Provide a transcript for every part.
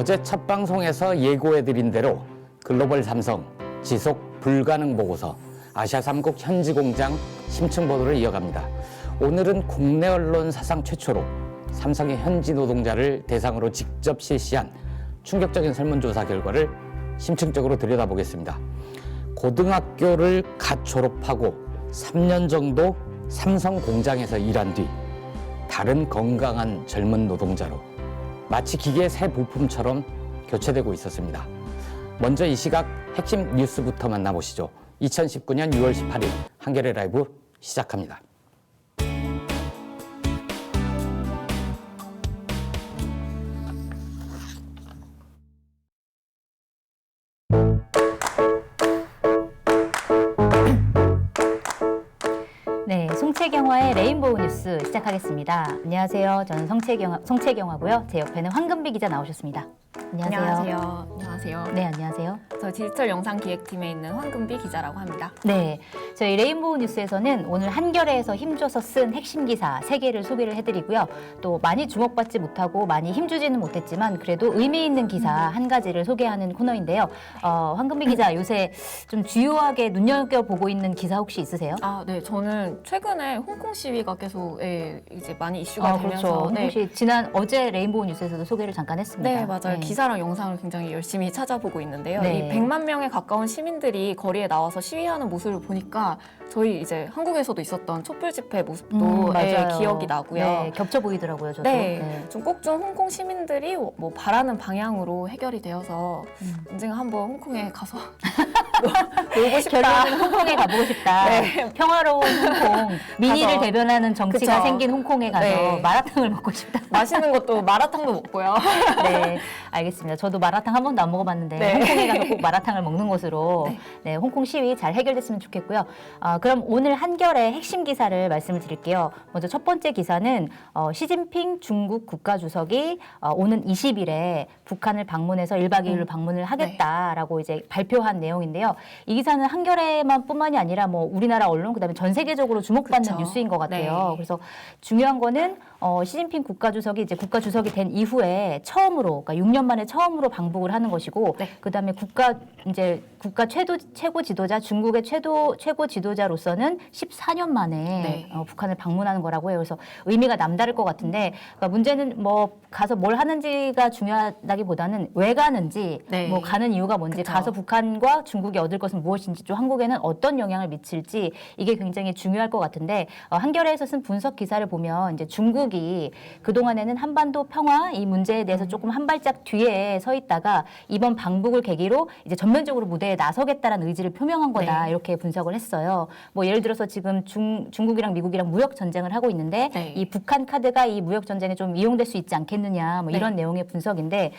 어제 첫 방송에서 예고해드린 대로 글로벌 삼성 지속 불가능 보고서 아시아 3국 현지 공장 심층 보도를 이어갑니다. 오늘은 국내 언론 사상 최초로 삼성의 현지 노동자를 대상으로 직접 실시한 충격적인 설문조사 결과를 심층적으로 들여다보겠습니다. 고등학교를 갓 졸업하고 3년 정도 삼성 공장에서 일한 뒤 다른 건강한 젊은 노동자로 마치 기계의 새 부품처럼 교체되고 있었습니다. 먼저 이 시각 핵심 뉴스부터 만나보시죠. 2019년 6월 18일 한겨레 라이브 시작합니다. 네, 송채경화의 레인보우 뉴스 시작하겠습니다. 안녕하세요. 저는 송채경화고요. 제 옆에는 황금비 기자 나오셨습니다. 안녕하세요. 안녕하세요. 네, 안녕하세요. 저 디지털 영상 기획팀에 있는 황금비 기자라고 합니다. 네, 저희 레인보우 뉴스에서는 오늘 한겨레에서 힘줘서 쓴 핵심 기사 3개를 소개를 해드리고요. 또 많이 주목받지 못하고 많이 힘주지는 못했지만 그래도 의미 있는 기사 한 가지를 소개하는 코너인데요. 황금비 기자 요새 좀 주요하게 눈여겨보고 있는 기사 혹시 있으세요? 네, 저는 최근에 홍콩 시위가 계속 이제 많이 이슈가 되면서 그렇죠. 홍콩 시위 어제 레인보우 뉴스에서도 소개를 잠깐 했습니다. 네, 맞아요. 기사랑 영상을 굉장히 열심히 찾아보고 있는데요. 네. 이 100만 명에 가까운 시민들이 거리에 나와서 시위하는 모습을 보니까 저희 이제 한국에서도 있었던 촛불 집회 모습도 기억이 나고요. 네, 겹쳐 보이더라고요, 저도. 네, 꼭 좀 홍콩 시민들이 뭐 바라는 방향으로 해결이 되어서 언젠가 한번 홍콩에 가서 놀고 싶다. 결론은 홍콩에 가보고 싶다. 네. 평화로운 홍콩, 민의를 가서, 대변하는 정치가 그쵸. 생긴 홍콩에 가서 네. 마라탕을 먹고 싶다. 맛있는 것도 마라탕도 먹고요. 네, 알겠습니다. 저도 마라탕 한 번도 안 먹어봤는데 네. 홍콩에 가서 꼭 마라탕을 먹는 것으로 네, 홍콩 시위 잘 해결됐으면 좋겠고요. 그럼 오늘 한겨레 핵심 기사를 말씀을 드릴게요. 먼저 첫 번째 기사는 시진핑 중국 국가주석이 오는 20일에 북한을 방문해서 1박 2일로 방문을 하겠다라고 이제 발표한 내용인데요. 이 기사는 한겨레만 뿐만이 아니라 뭐 우리나라 언론 그다음에 전 세계적으로 주목받는 그쵸. 뉴스인 것 같아요. 네. 그래서 중요한 거는 시진핑 국가주석이 이제 국가주석이 된 이후에 처음으로, 그러니까 6년 만에 처음으로 방북을 하는 것이고, 그다음에 국가 최고 지도자, 중국의 최고 지도자로서는 14년 만에 북한을 방문하는 거라고 해요. 그래서 의미가 남다를 것 같은데, 그러니까 문제는 뭐 가서 뭘 하는지가 중요하다기보다는 왜 가는지, 뭐 가는 이유가 뭔지, 그쵸. 가서 북한과 중국이 얻을 것은 무엇인지, 또 한국에는 어떤 영향을 미칠지 이게 굉장히 중요할 것 같은데, 한겨레에서 쓴 분석 기사를 보면 이제 중국이 그동안에는 한반도 평화 이 문제에 대해서 조금 한 발짝 뒤에 서 있다가 이번 방북을 계기로 이제 전면적으로 무대에 나서겠다라는 의지를 표명한 거다 이렇게 분석을 했어요. 뭐 예를 들어서 지금 중국이랑 미국이랑 무역 전쟁을 하고 있는데 이 북한 카드가 이 무역 전쟁에 좀 이용될 수 있지 않겠느냐 뭐 이런 내용의 분석인데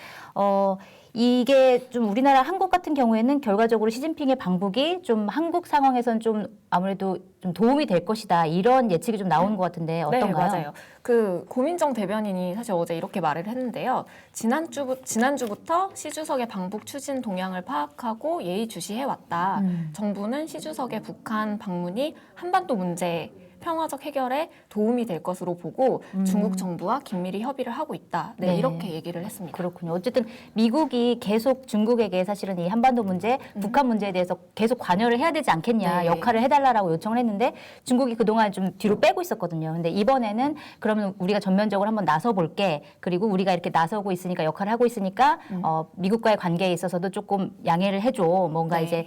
이게 좀 우리나라 한국 같은 경우에는 결과적으로 시진핑의 방북이 좀 한국 상황에선 좀 아무래도 좀 도움이 될 것이다 이런 예측이 좀 나오는 것 같은데 어떤가요? 네, 맞아요. 그 고민정 대변인이 사실 어제 이렇게 말을 했는데요. 지난주부터 시 주석의 방북 추진 동향을 파악하고 예의주시해 왔다. 정부는 시 주석의 북한 방문이 한반도 문제 평화적 해결에 도움이 될 것으로 보고 중국 정부와 긴밀히 협의를 하고 있다. 이렇게 얘기를 했습니다. 그렇군요. 어쨌든 미국이 계속 중국에게 사실은 이 한반도 문제, 북한 문제에 대해서 계속 관여를 해야 되지 않겠냐, 역할을 해달라고 요청을 했는데 중국이 그동안 좀 뒤로 빼고 있었거든요. 근데 이번에는 그러면 우리가 전면적으로 한번 나서 볼게. 그리고 우리가 이렇게 나서고 있으니까 역할을 하고 있으니까 미국과의 관계에 있어서도 조금 양해를 해줘. 뭔가 이제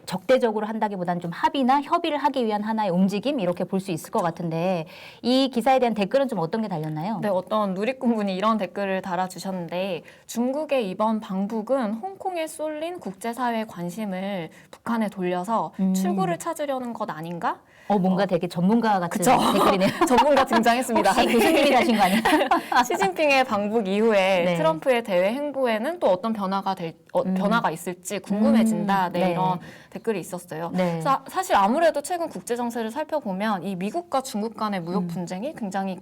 적대적으로 한다기보다는 좀 합의나 협의를 하기 위한 하나의 움직임 이렇게 볼 수 있을 것 같은데 이 기사에 대한 댓글은 좀 어떤 게 달렸나요? 네, 어떤 누리꾼분이 이런 댓글을 달아주셨는데 중국의 이번 방북은 홍콩에 쏠린 국제사회의 관심을 북한에 돌려서 출구를 찾으려는 것 아닌가? 뭔가 되게 전문가 같은 그쵸? 댓글이네요. 전문가 등장했습니다. 혹시 교수님이 하신 거 아니에요? 시진핑의 방북 이후에 트럼프의 대외 행보에는 또 어떤 변화가 있을지 궁금해진다. 이런 댓글이 있었어요. 그래서 사실 아무래도 최근 국제 정세를 살펴보면 이 이 미국과 중국 간의 무역 분쟁이 굉장히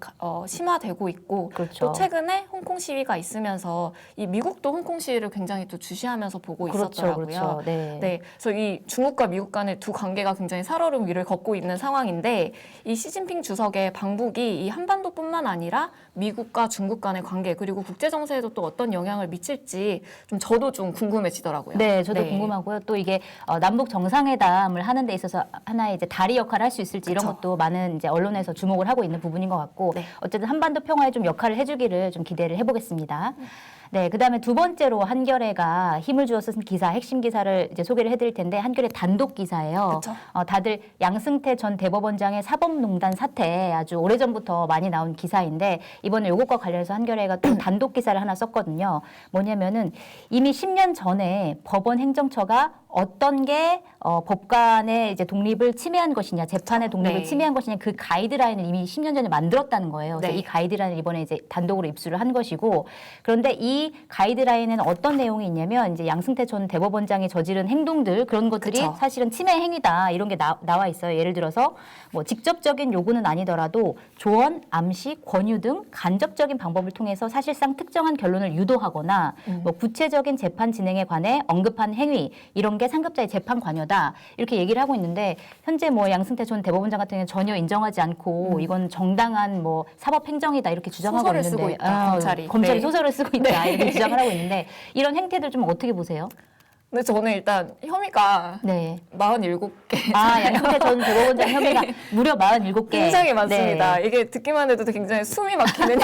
심화되고 있고 그렇죠. 또 최근에 홍콩 시위가 있으면서 이 미국도 홍콩 시위를 굉장히 또 주시하면서 보고 그렇죠, 있었더라고요. 그렇죠. 네. 네, 그래서 이 중국과 미국 간의 두 관계가 굉장히 살얼음 위를 걷고 있는 상황인데 이 시진핑 주석의 방북이 이 한반도뿐만 아니라 미국과 중국 간의 관계 그리고 국제 정세에도 또 어떤 영향을 미칠지 좀 저도 좀 궁금해지더라고요. 네, 저도 궁금하고요. 또 이게 남북 정상회담을 하는 데 있어서 하나의 이제 다리 역할을 할 수 있을지 이런 그쵸. 것도 많은 이제 언론에서 주목을 하고 있는 부분인 것 같고 네. 어쨌든 한반도 평화에 좀 역할을 해주기를 좀 기대를 해보겠습니다. 네, 그다음에 두 번째로 한겨레가 힘을 주어 쓴 기사, 핵심 기사를 이제 소개를 해드릴 텐데 한겨레 단독 기사예요. 그쵸. 다들 양승태 전 대법원장의 사법농단 사태 아주 오래전부터 많이 나온 기사인데 이번에 이것과 관련해서 한겨레가 또 단독 기사를 하나 썼거든요. 뭐냐면은 이미 10년 전에 법원 행정처가 어떤 게 법관의 이제 독립을 침해한 것이냐, 재판의 독립을 네. 침해한 것이냐 그 가이드라인을 이미 10년 전에 만들었다는 거예요. 그래서 네. 이 가이드라인을 이번에 이제 단독으로 입수를 한 것이고 그런데 이 가이드라인에는 어떤 내용이 있냐면 이제 양승태 전 대법원장이 저지른 행동들 그런 것들이 그쵸. 사실은 침해 행위다 이런 게 나와 있어요. 예를 들어서 뭐 직접적인 요구는 아니더라도 조언, 암시, 권유 등 간접적인 방법을 통해서 사실상 특정한 결론을 유도하거나 뭐 구체적인 재판 진행에 관해 언급한 행위 이런 게 상급자의 재판 관여다 이렇게 얘기를 하고 있는데 현재 뭐 양승태 전 대법원장 같은 경우는 전혀 인정하지 않고 이건 정당한 뭐 사법 행정이다 이렇게 주장하고 소설을 있는데 쓰고 있다, 검찰이. 네. 소설을 쓰고 있다 이렇게 주장을 하고 있는데 이런 행태들 좀 어떻게 보세요? 근데 저는 일단 혐의가 네. 47개. 양승태 전 대법원장 혐의가 무려 47개. 굉장히 많습니다. 네. 이게 듣기만 해도 굉장히 숨이 막히는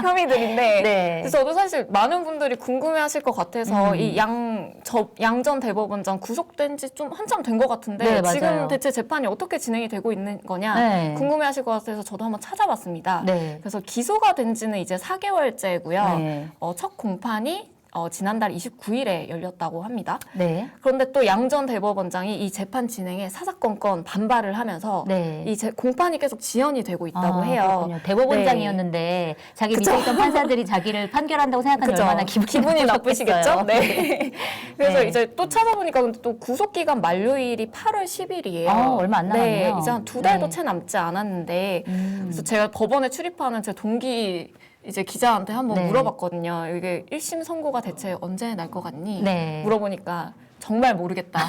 혐의들인데 네. 그래서 저도 사실 많은 분들이 궁금해하실 것 같아서 이 양 전 대법원장 구속된 지 좀 한참 된 것 같은데 네, 맞아요. 지금 대체 재판이 어떻게 진행이 되고 있는 거냐 네. 궁금해하실 것 같아서 저도 한번 찾아봤습니다. 네. 그래서 기소가 된 지는 이제 4개월째고요. 네. 첫 공판이 지난달 29일에 열렸다고 합니다. 네. 그런데 또 양 전 대법원장이 이 재판 진행에 사사건건 반발을 하면서 네. 이 공판이 계속 지연이 되고 있다고 해요. 그렇군요. 대법원장이었는데 자기 밑에 있던 판사들이 자기를 판결한다고 생각하면 그쵸. 얼마나 기분이 나쁘시겠죠? 네. 그래서 네. 이제 또 찾아보니까 근데 또 구속기간 만료일이 8월 10일이에요. 얼마 안 남았네요. 네, 이제 한 2달도 네. 채 남지 않았는데 그래서 제가 법원에 출입하는 제 동기 이제 기자한테 한번 네. 물어봤거든요. 이게 1심 선고가 대체 언제 날 것 같니? 네. 물어보니까 정말 모르겠다.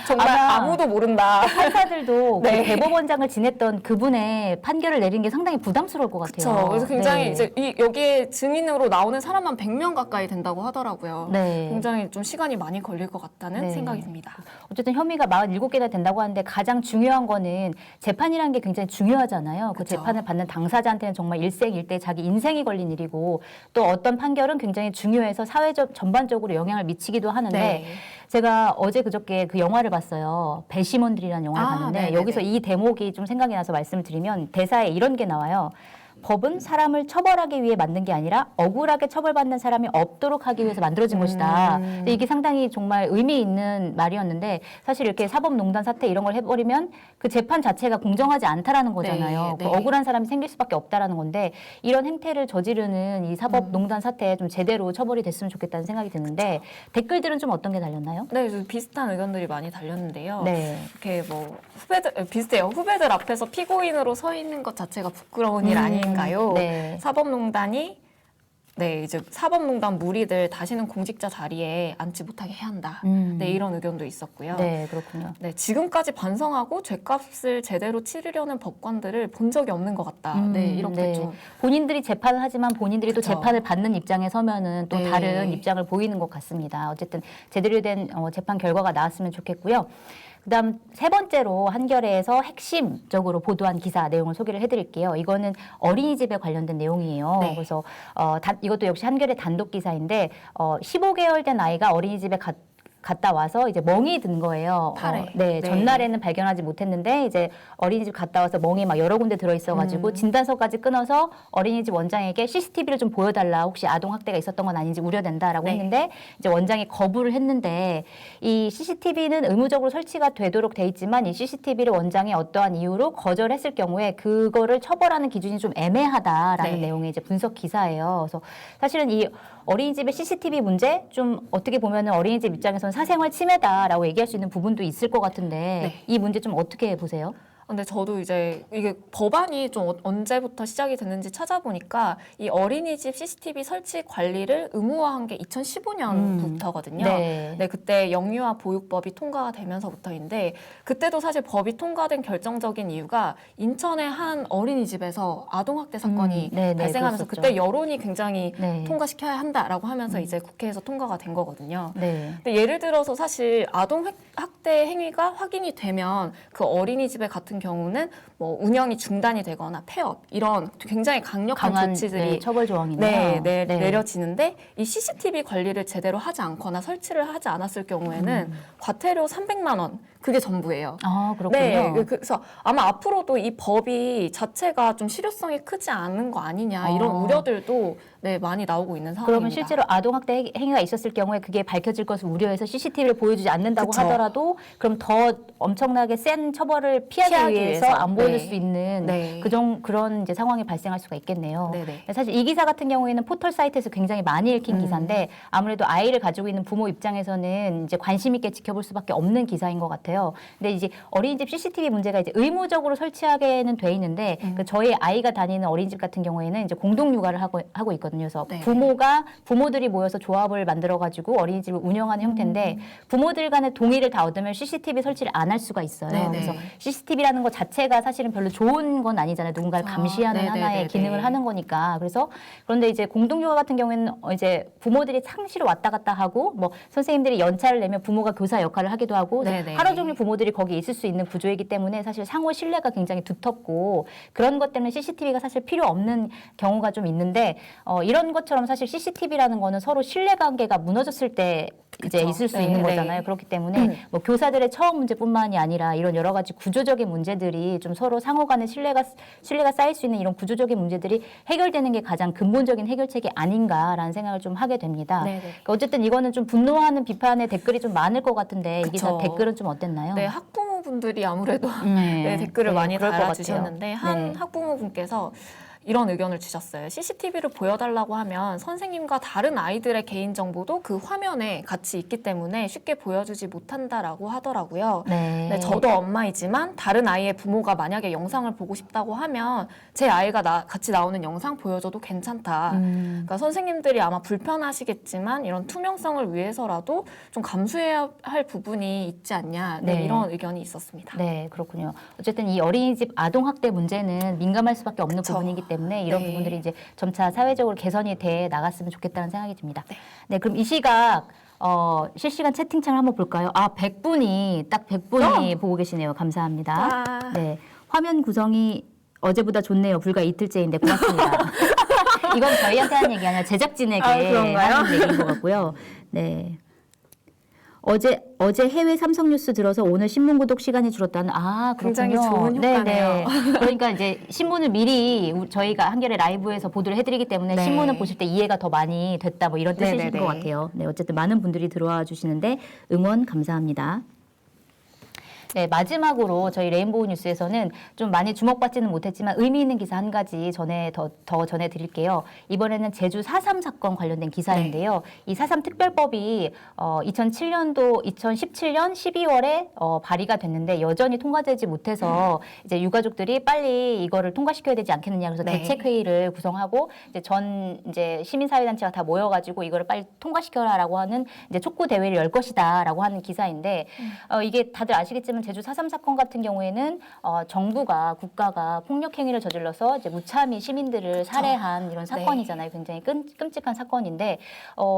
정말 아마 아무도 모른다. 판사들도 네. 그 대법원장을 지냈던 그분의 판결을 내린 게 상당히 부담스러울 것 같아요. 그렇죠. 그래서 굉장히 네. 이제 여기에 증인으로 나오는 사람만 100명 가까이 된다고 하더라고요. 네. 굉장히 좀 시간이 많이 걸릴 것 같다는 네. 생각이 듭니다. 어쨌든 혐의가 47개나 된다고 하는데 가장 중요한 거는 재판이라는 게 굉장히 중요하잖아요. 그 그쵸. 재판을 받는 당사자한테는 정말 일생일대 자기 인생이 걸린 일이고 또 어떤 판결은 굉장히 중요해서 사회적 전반적으로 영향을 미치기도 하는데 네. 제가 어제 그저께 그 영화를 봤어요. 배심원들이라는 영화를 봤는데 네네네. 여기서 이 대목이 좀 생각이 나서 말씀을 드리면 대사에 이런 게 나와요. 법은 사람을 처벌하기 위해 만든 게 아니라 억울하게 처벌받는 사람이 없도록 하기 위해서 만들어진 것이다. 근데 이게 상당히 정말 의미 있는 말이었는데 사실 이렇게 사법농단 사태 이런 걸 해버리면 그 재판 자체가 공정하지 않다라는 거잖아요. 네, 그 네. 억울한 사람이 생길 수밖에 없다라는 건데 이런 행태를 저지르는 이 사법농단 사태에 좀 제대로 처벌이 됐으면 좋겠다는 생각이 드는데 댓글들은 좀 어떤 게 달렸나요? 네, 좀 비슷한 의견들이 많이 달렸는데요. 네. 이렇게 뭐 비슷해요. 후배들 앞에서 피고인으로 서 있는 것 자체가 부끄러운 일 아닌가요? 네. 사법농단이 이제 사법농단 무리들 다시는 공직자 자리에 앉지 못하게 해야 한다. 네, 이런 의견도 있었고요. 네, 그렇군요. 네, 지금까지 반성하고 죄값을 제대로 치르려는 법관들을 본 적이 없는 것 같다. 네, 이렇게 좀 본인들이 재판을 하지만 본인들이 또 그쵸. 재판을 받는 입장에 서면은 또 네. 다른 입장을 보이는 것 같습니다. 어쨌든 제대로 된 재판 결과가 나왔으면 좋겠고요. 그다음 세 번째로 한겨레에서 핵심적으로 보도한 기사 내용을 소개를 해드릴게요. 이거는 어린이집에 관련된 내용이에요. 네. 그래서 이것도 역시 한겨레 단독 기사인데 15개월 된 아이가 어린이집에 갔다 와서 이제 멍이 든 거예요. 팔에. 네, 네. 전날에는 발견하지 못했는데 이제 어린이집 갔다 와서 멍이 막 여러 군데 들어있어가지고 진단서까지 끊어서 어린이집 원장에게 CCTV를 좀 보여달라. 혹시 아동 학대가 있었던 건 아닌지 우려된다라고 네. 했는데 이제 원장이 거부를 했는데 이 CCTV는 의무적으로 설치가 되도록 돼 있지만 이 CCTV를 원장이 어떠한 이유로 거절했을 경우에 그거를 처벌하는 기준이 좀 애매하다라는 네. 내용의 이제 분석 기사예요. 그래서 사실은 이 어린이집의 CCTV 문제 좀 어떻게 보면은 어린이집 입장에서는 사생활 침해다라고 얘기할 수 있는 부분도 있을 것 같은데 네. 이 문제 좀 어떻게 보세요? 근데 저도 이제 이게 법안이 좀 언제부터 시작이 됐는지 찾아보니까 이 어린이집 CCTV 설치 관리를 의무화한 게 2015년부터거든요. 네. 네, 그때 영유아 보육법이 통과가 되면서부터인데 그때도 사실 법이 통과된 결정적인 이유가 인천의 한 어린이집에서 아동학대 사건이 네, 발생하면서 그랬었죠. 그때 여론이 굉장히 네. 통과시켜야 한다라고 하면서 이제 국회에서 통과가 된 거거든요. 네. 근데 예를 들어서 사실 아동 학대 행위가 확인이 되면 그 어린이집의 같은 경우는 뭐 운영이 중단이 되거나 폐업 이런 굉장히 강력한 강한 조치들이 네, 처벌 조항이네요. 내려지는데 이 CCTV 관리를 제대로 하지 않거나 설치를 하지 않았을 경우에는 과태료 300만 원 그게 전부예요. 아, 그렇군요. 네, 그래서 아마 앞으로도 이 법이 자체가 좀 실효성이 크지 않은 거 아니냐 이런 우려들도 네, 많이 나오고 있는 상황입니다. 그러면 실제로 아동학대 행위가 있었을 경우에 그게 밝혀질 것을 우려해서 CCTV를 보여주지 않는다고 그쵸. 하더라도 그럼 더 엄청나게 센 처벌을 피하기 위해서 안 보여줄 네. 수 있는 네. 그런 이제 상황이 발생할 수가 있겠네요. 네네. 사실 이 기사 같은 경우에는 포털 사이트에서 굉장히 많이 읽힌 기사인데 아무래도 아이를 가지고 있는 부모 입장에서는 이제 관심 있게 지켜볼 수밖에 없는 기사인 것 같아요. 근데 이제 어린이집 CCTV 문제가 이제 의무적으로 설치하게는 돼 있는데 그 저희 아이가 다니는 어린이집 같은 경우에는 이제 공동 육아를 하고 있거든요. 그래서 네. 부모들이 모여서 조합을 만들어 가지고 어린이집을 운영하는 형태인데 부모들 간의 동의를 다 얻으면 CCTV 설치를 안 할 수가 있어요. 네네. 그래서 CCTV라는 것 자체가 사실은 별로 좋은 건 아니잖아요. 누군가를 감시하는 네네네네. 하나의 기능을 하는 거니까. 그래서 그런데 이제 공동육아 같은 경우에는 이제 부모들이 상시로 왔다 갔다 하고 뭐 선생님들이 연차를 내면 부모가 교사 역할을 하기도 하고 네네. 하루 종일 부모들이 거기 있을 수 있는 구조이기 때문에 사실 상호 신뢰가 굉장히 두텁고 그런 것 때문에 CCTV가 사실 필요 없는 경우가 좀 있는데 이런 것처럼 사실 CCTV라는 거는 서로 신뢰관계가 무너졌을 때 이제 그쵸. 있을 수 네, 있는 네. 거잖아요. 그렇기 때문에 뭐 교사들의 처우 문제뿐만이 아니라 이런 여러 가지 구조적인 문제들이 좀 서로 상호 간의 신뢰가 쌓일 수 있는 이런 구조적인 문제들이 해결되는 게 가장 근본적인 해결책이 아닌가라는 생각을 좀 하게 됩니다. 네네. 그러니까 어쨌든 이거는 좀 분노하는 비판의 댓글이 좀 많을 것 같은데 이 기사 그쵸. 댓글은 좀 어땠나요? 네, 학부모분들이 아무래도 네. 네, 댓글을 네, 많이 그럴 것 같아요. 달아주셨는데 한 네. 학부모분께서 이런 의견을 주셨어요. CCTV를 보여달라고 하면 선생님과 다른 아이들의 개인정보도 그 화면에 같이 있기 때문에 쉽게 보여주지 못한다라고 하더라고요. 네. 네, 저도 엄마이지만 다른 아이의 부모가 만약에 영상을 보고 싶다고 하면 제 아이가 같이 나오는 영상 보여줘도 괜찮다. 그러니까 선생님들이 아마 불편하시겠지만 이런 투명성을 위해서라도 좀 감수해야 할 부분이 있지 않냐. 네, 네. 이런 의견이 있었습니다. 네, 그렇군요. 어쨌든 이 어린이집 아동학대 문제는 민감할 수밖에 없는 그쵸. 부분이기 때문에 이런 네. 부분들이 이제 점차 사회적으로 개선이 돼 나갔으면 좋겠다는 생각이 듭니다. 네, 그럼 이 시각 실시간 채팅창을 한번 볼까요? 아, 100분이 딱 100분이 보고 계시네요. 감사합니다. 아. 네, 화면 구성이 어제보다 좋네요. 불과 이틀째인데 고맙습니다. 이건 저희한테 하는 얘기 아니라 제작진에게 그런가요? 하는 얘기인 것 같고요. 네. 어제 해외 삼성 뉴스 들어서 오늘 신문 구독 시간이 줄었다는 그렇군요. 굉장히 좋은 효과네요. 네네. 그러니까 이제 신문을 미리 저희가 한겨레 라이브에서 보도를 해드리기 때문에 네. 신문을 보실 때 이해가 더 많이 됐다 뭐 이런 뜻이신 네네네. 것 같아요. 네, 어쨌든 많은 분들이 들어와 주시는데 응원 감사합니다. 네, 마지막으로 저희 레인보우 뉴스에서는 좀 많이 주목받지는 못했지만 의미 있는 기사 한 가지 더 전해드릴게요. 이번에는 제주 4.3 사건 관련된 기사인데요. 이 4.3 특별법이 2017년 12월에 발의가 됐는데 여전히 통과되지 못해서 이제 유가족들이 빨리 이거를 통과시켜야 되지 않겠느냐 그래서 네. 대책회의를 구성하고 이제 시민사회단체가 다 모여가지고 이거를 빨리 통과시켜라라고 하는 이제 촉구 대회를 열 것이다라고 하는 기사인데 이게 다들 아시겠지만 제주 4.3 사건 같은 경우에는 국가가 폭력 행위를 저질러서 이제 무참히 시민들을 살해한 이런 사건이잖아요. 굉장히 끔찍한 사건인데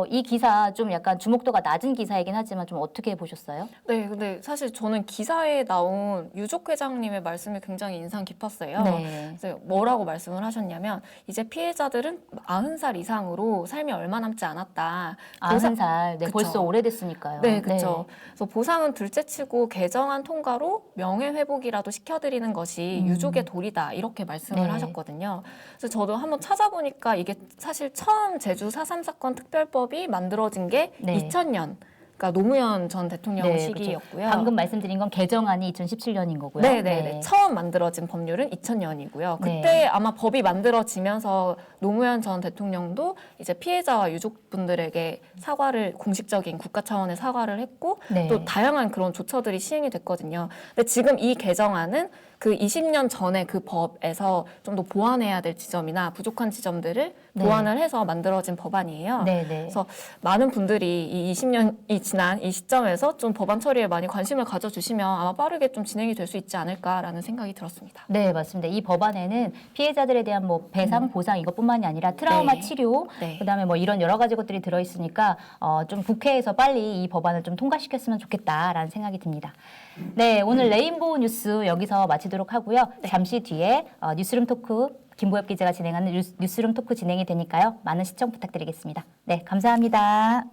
이 기사 좀 약간 주목도가 낮은 기사이긴 하지만 좀 어떻게 보셨어요? 네, 근데 사실 저는 기사에 나온 유족 회장님의 말씀이 굉장히 인상 깊었어요. 네. 그래서 뭐라고 말씀을 하셨냐면 이제 피해자들은 90살 이상으로 삶이 얼마 남지 않았다. 90살. 네, 그쵸. 벌써 오래됐으니까요. 네, 그렇죠. 그래서 보상은 둘째치고 개정안 통과로 명예회복이라도 시켜드리는 것이 유족의 도리다 이렇게 말씀을 네. 하셨거든요. 그래서 저도 한번 찾아보니까 이게 사실 처음 제주 4.3 사건 특별법이 만들어진 게 네. 2000년. 그러니까 노무현 전 대통령 네, 시기였고요. 그렇죠. 방금 말씀드린 건 개정안이 2017년인 거고요. 네네. 처음 만들어진 법률은 2000년이고요. 그때 네. 아마 법이 만들어지면서 노무현 전 대통령도 이제 피해자와 유족분들에게 사과를 공식적인 국가 차원의 사과를 했고 네. 또 다양한 그런 조처들이 시행이 됐거든요. 근데 지금 이 개정안은 그 20년 전에 그 법에서 좀 더 보완해야 될 지점이나 부족한 지점들을 네. 보완을 해서 만들어진 법안이에요. 네, 네. 그래서 많은 분들이 이 20년이 지난 이 시점에서 좀 법안 처리에 많이 관심을 가져주시면 아마 빠르게 좀 진행이 될 수 있지 않을까라는 생각이 들었습니다. 네, 맞습니다. 이 법안에는 피해자들에 대한 뭐 배상, 보상 이것뿐만이 아니라 트라우마 네. 치료, 네. 그다음에 뭐 이런 여러 가지 것들이 들어 있으니까 좀 국회에서 빨리 이 법안을 좀 통과시켰으면 좋겠다라는 생각이 듭니다. 네, 오늘 레인보우 뉴스 여기서 마치도록 하고요. 잠시 뒤에 뉴스룸 토크 김보엽 기자가 진행하는 뉴스룸 토크 진행이 되니까요. 많은 시청 부탁드리겠습니다. 네, 감사합니다.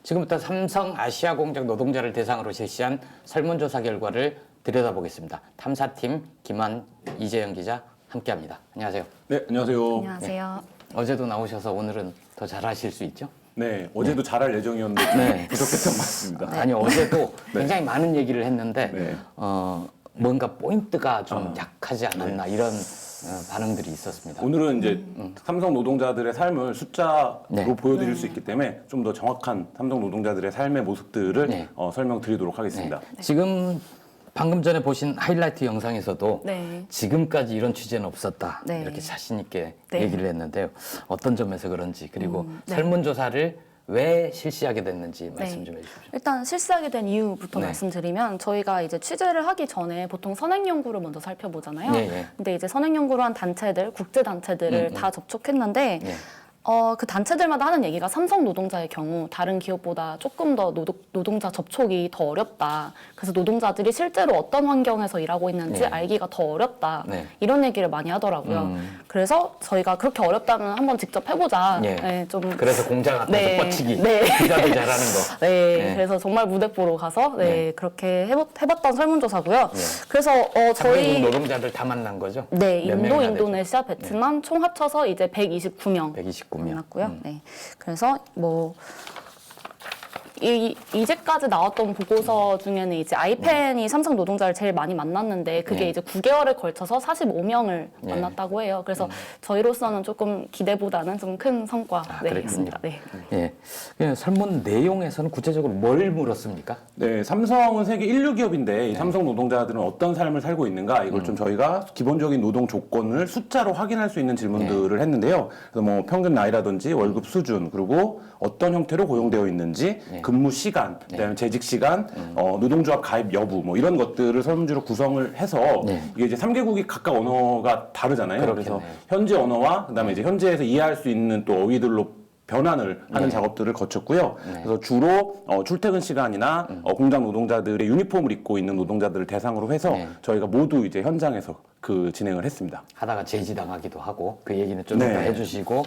지금부터 삼성 아시아공장 노동자를 대상으로 실시한 설문조사 결과를 들여다보겠습니다. 탐사팀 김한, 이재영 기자 함께합니다. 안녕하세요. 네, 안녕하세요. 안녕하세요. 어제도 나오셔서 오늘은 더 잘하실 수 있죠? 네, 어제도 잘할 예정이었는데 네. 부족했던 것 같습니다. 아니 어제도 굉장히 많은 얘기를 했는데 네. 뭔가 포인트가 좀 약하지 않았나 이런 반응들이 있었습니다. 오늘은 이제 삼성 노동자들의 삶을 숫자로 네. 보여드릴 수 있기 때문에 좀 더 정확한 삼성 노동자들의 삶의 모습들을 네. 설명드리도록 하겠습니다. 지금 방금 전에 보신 하이라이트 영상에서도 네. 지금까지 이런 취재는 없었다 네. 이렇게 자신 있게 네. 얘기를 했는데요. 어떤 점에서 그런지 그리고 네. 설문조사를 왜 실시하게 됐는지 말씀 좀 해주십시오. 일단 실시하게 된 이유부터 네. 말씀드리면 저희가 이제 취재를 하기 전에 보통 선행연구를 먼저 살펴보잖아요. 네, 네. 근데 이제 선행연구를 한 단체들, 국제 단체들을 다 접촉했는데 네. 그 단체들마다 하는 얘기가 삼성 노동자의 경우 다른 기업보다 조금 더 노동자 접촉이 더 어렵다. 그래서 노동자들이 실제로 어떤 환경에서 일하고 있는지 네. 알기가 더 어렵다. 네. 이런 얘기를 많이 하더라고요. 그래서 저희가 그렇게 어렵다면 한번 직접 해보자. 네. 네, 좀 그래서 공장 앞에서 네. 뻗치기, 네. 기자들 잘하는 거. 네, 네. 그래서 정말 무대 보러 가서 네. 그렇게 해봤던 설문조사고요. 네. 그래서 한국 저희 노동자들 다 만난 거죠? 네, 몇 인도, 명이나 되죠? 인도네시아, 베트남 총 합쳐서 이제 129명 129명. 만났고요. 네, 그래서 뭐 이제까지 나왔던 보고서 중에는 이제 아이펜이 삼성 노동자를 제일 많이 만났는데 그게 네. 이제 9개월에 걸쳐서 45명을 네. 만났다고 해요. 그래서 저희로서는 조금 기대보다는 좀 큰 성과였습니다. 네. 예. 그냥 설문 내용에서는 구체적으로 뭘 물었습니까? 네, 삼성은 세계 1류 기업인데 이 삼성 노동자들은 어떤 삶을 살고 있는가 이걸 좀 저희가 기본적인 노동 조건을 숫자로 확인할 수 있는 질문들을 했는데요. 그래서 뭐 평균 나이라든지 월급 수준 그리고 어떤 형태로 고용되어 있는지 네. 근무 시간, 그다음에 재직 시간, 노동조합 가입 여부 뭐 이런 것들을 설문지로 구성을 해서 네. 이게 이제 3개국이 각각 언어가 다르잖아요. 그렇겠네요. 그래서 현지 언어와 그다음에 이제 현지에서 이해할 수 있는 또 어휘들로 변환을 하는 네. 작업들을 거쳤고요. 네. 그래서 주로 출퇴근 시간이나 공장 노동자들의 유니폼을 입고 있는 노동자들을 대상으로 해서 네. 저희가 모두 이제 현장에서 그 진행을 했습니다. 하다가 제지당하기도 하고 그 얘기는 좀 더 네. 해주시고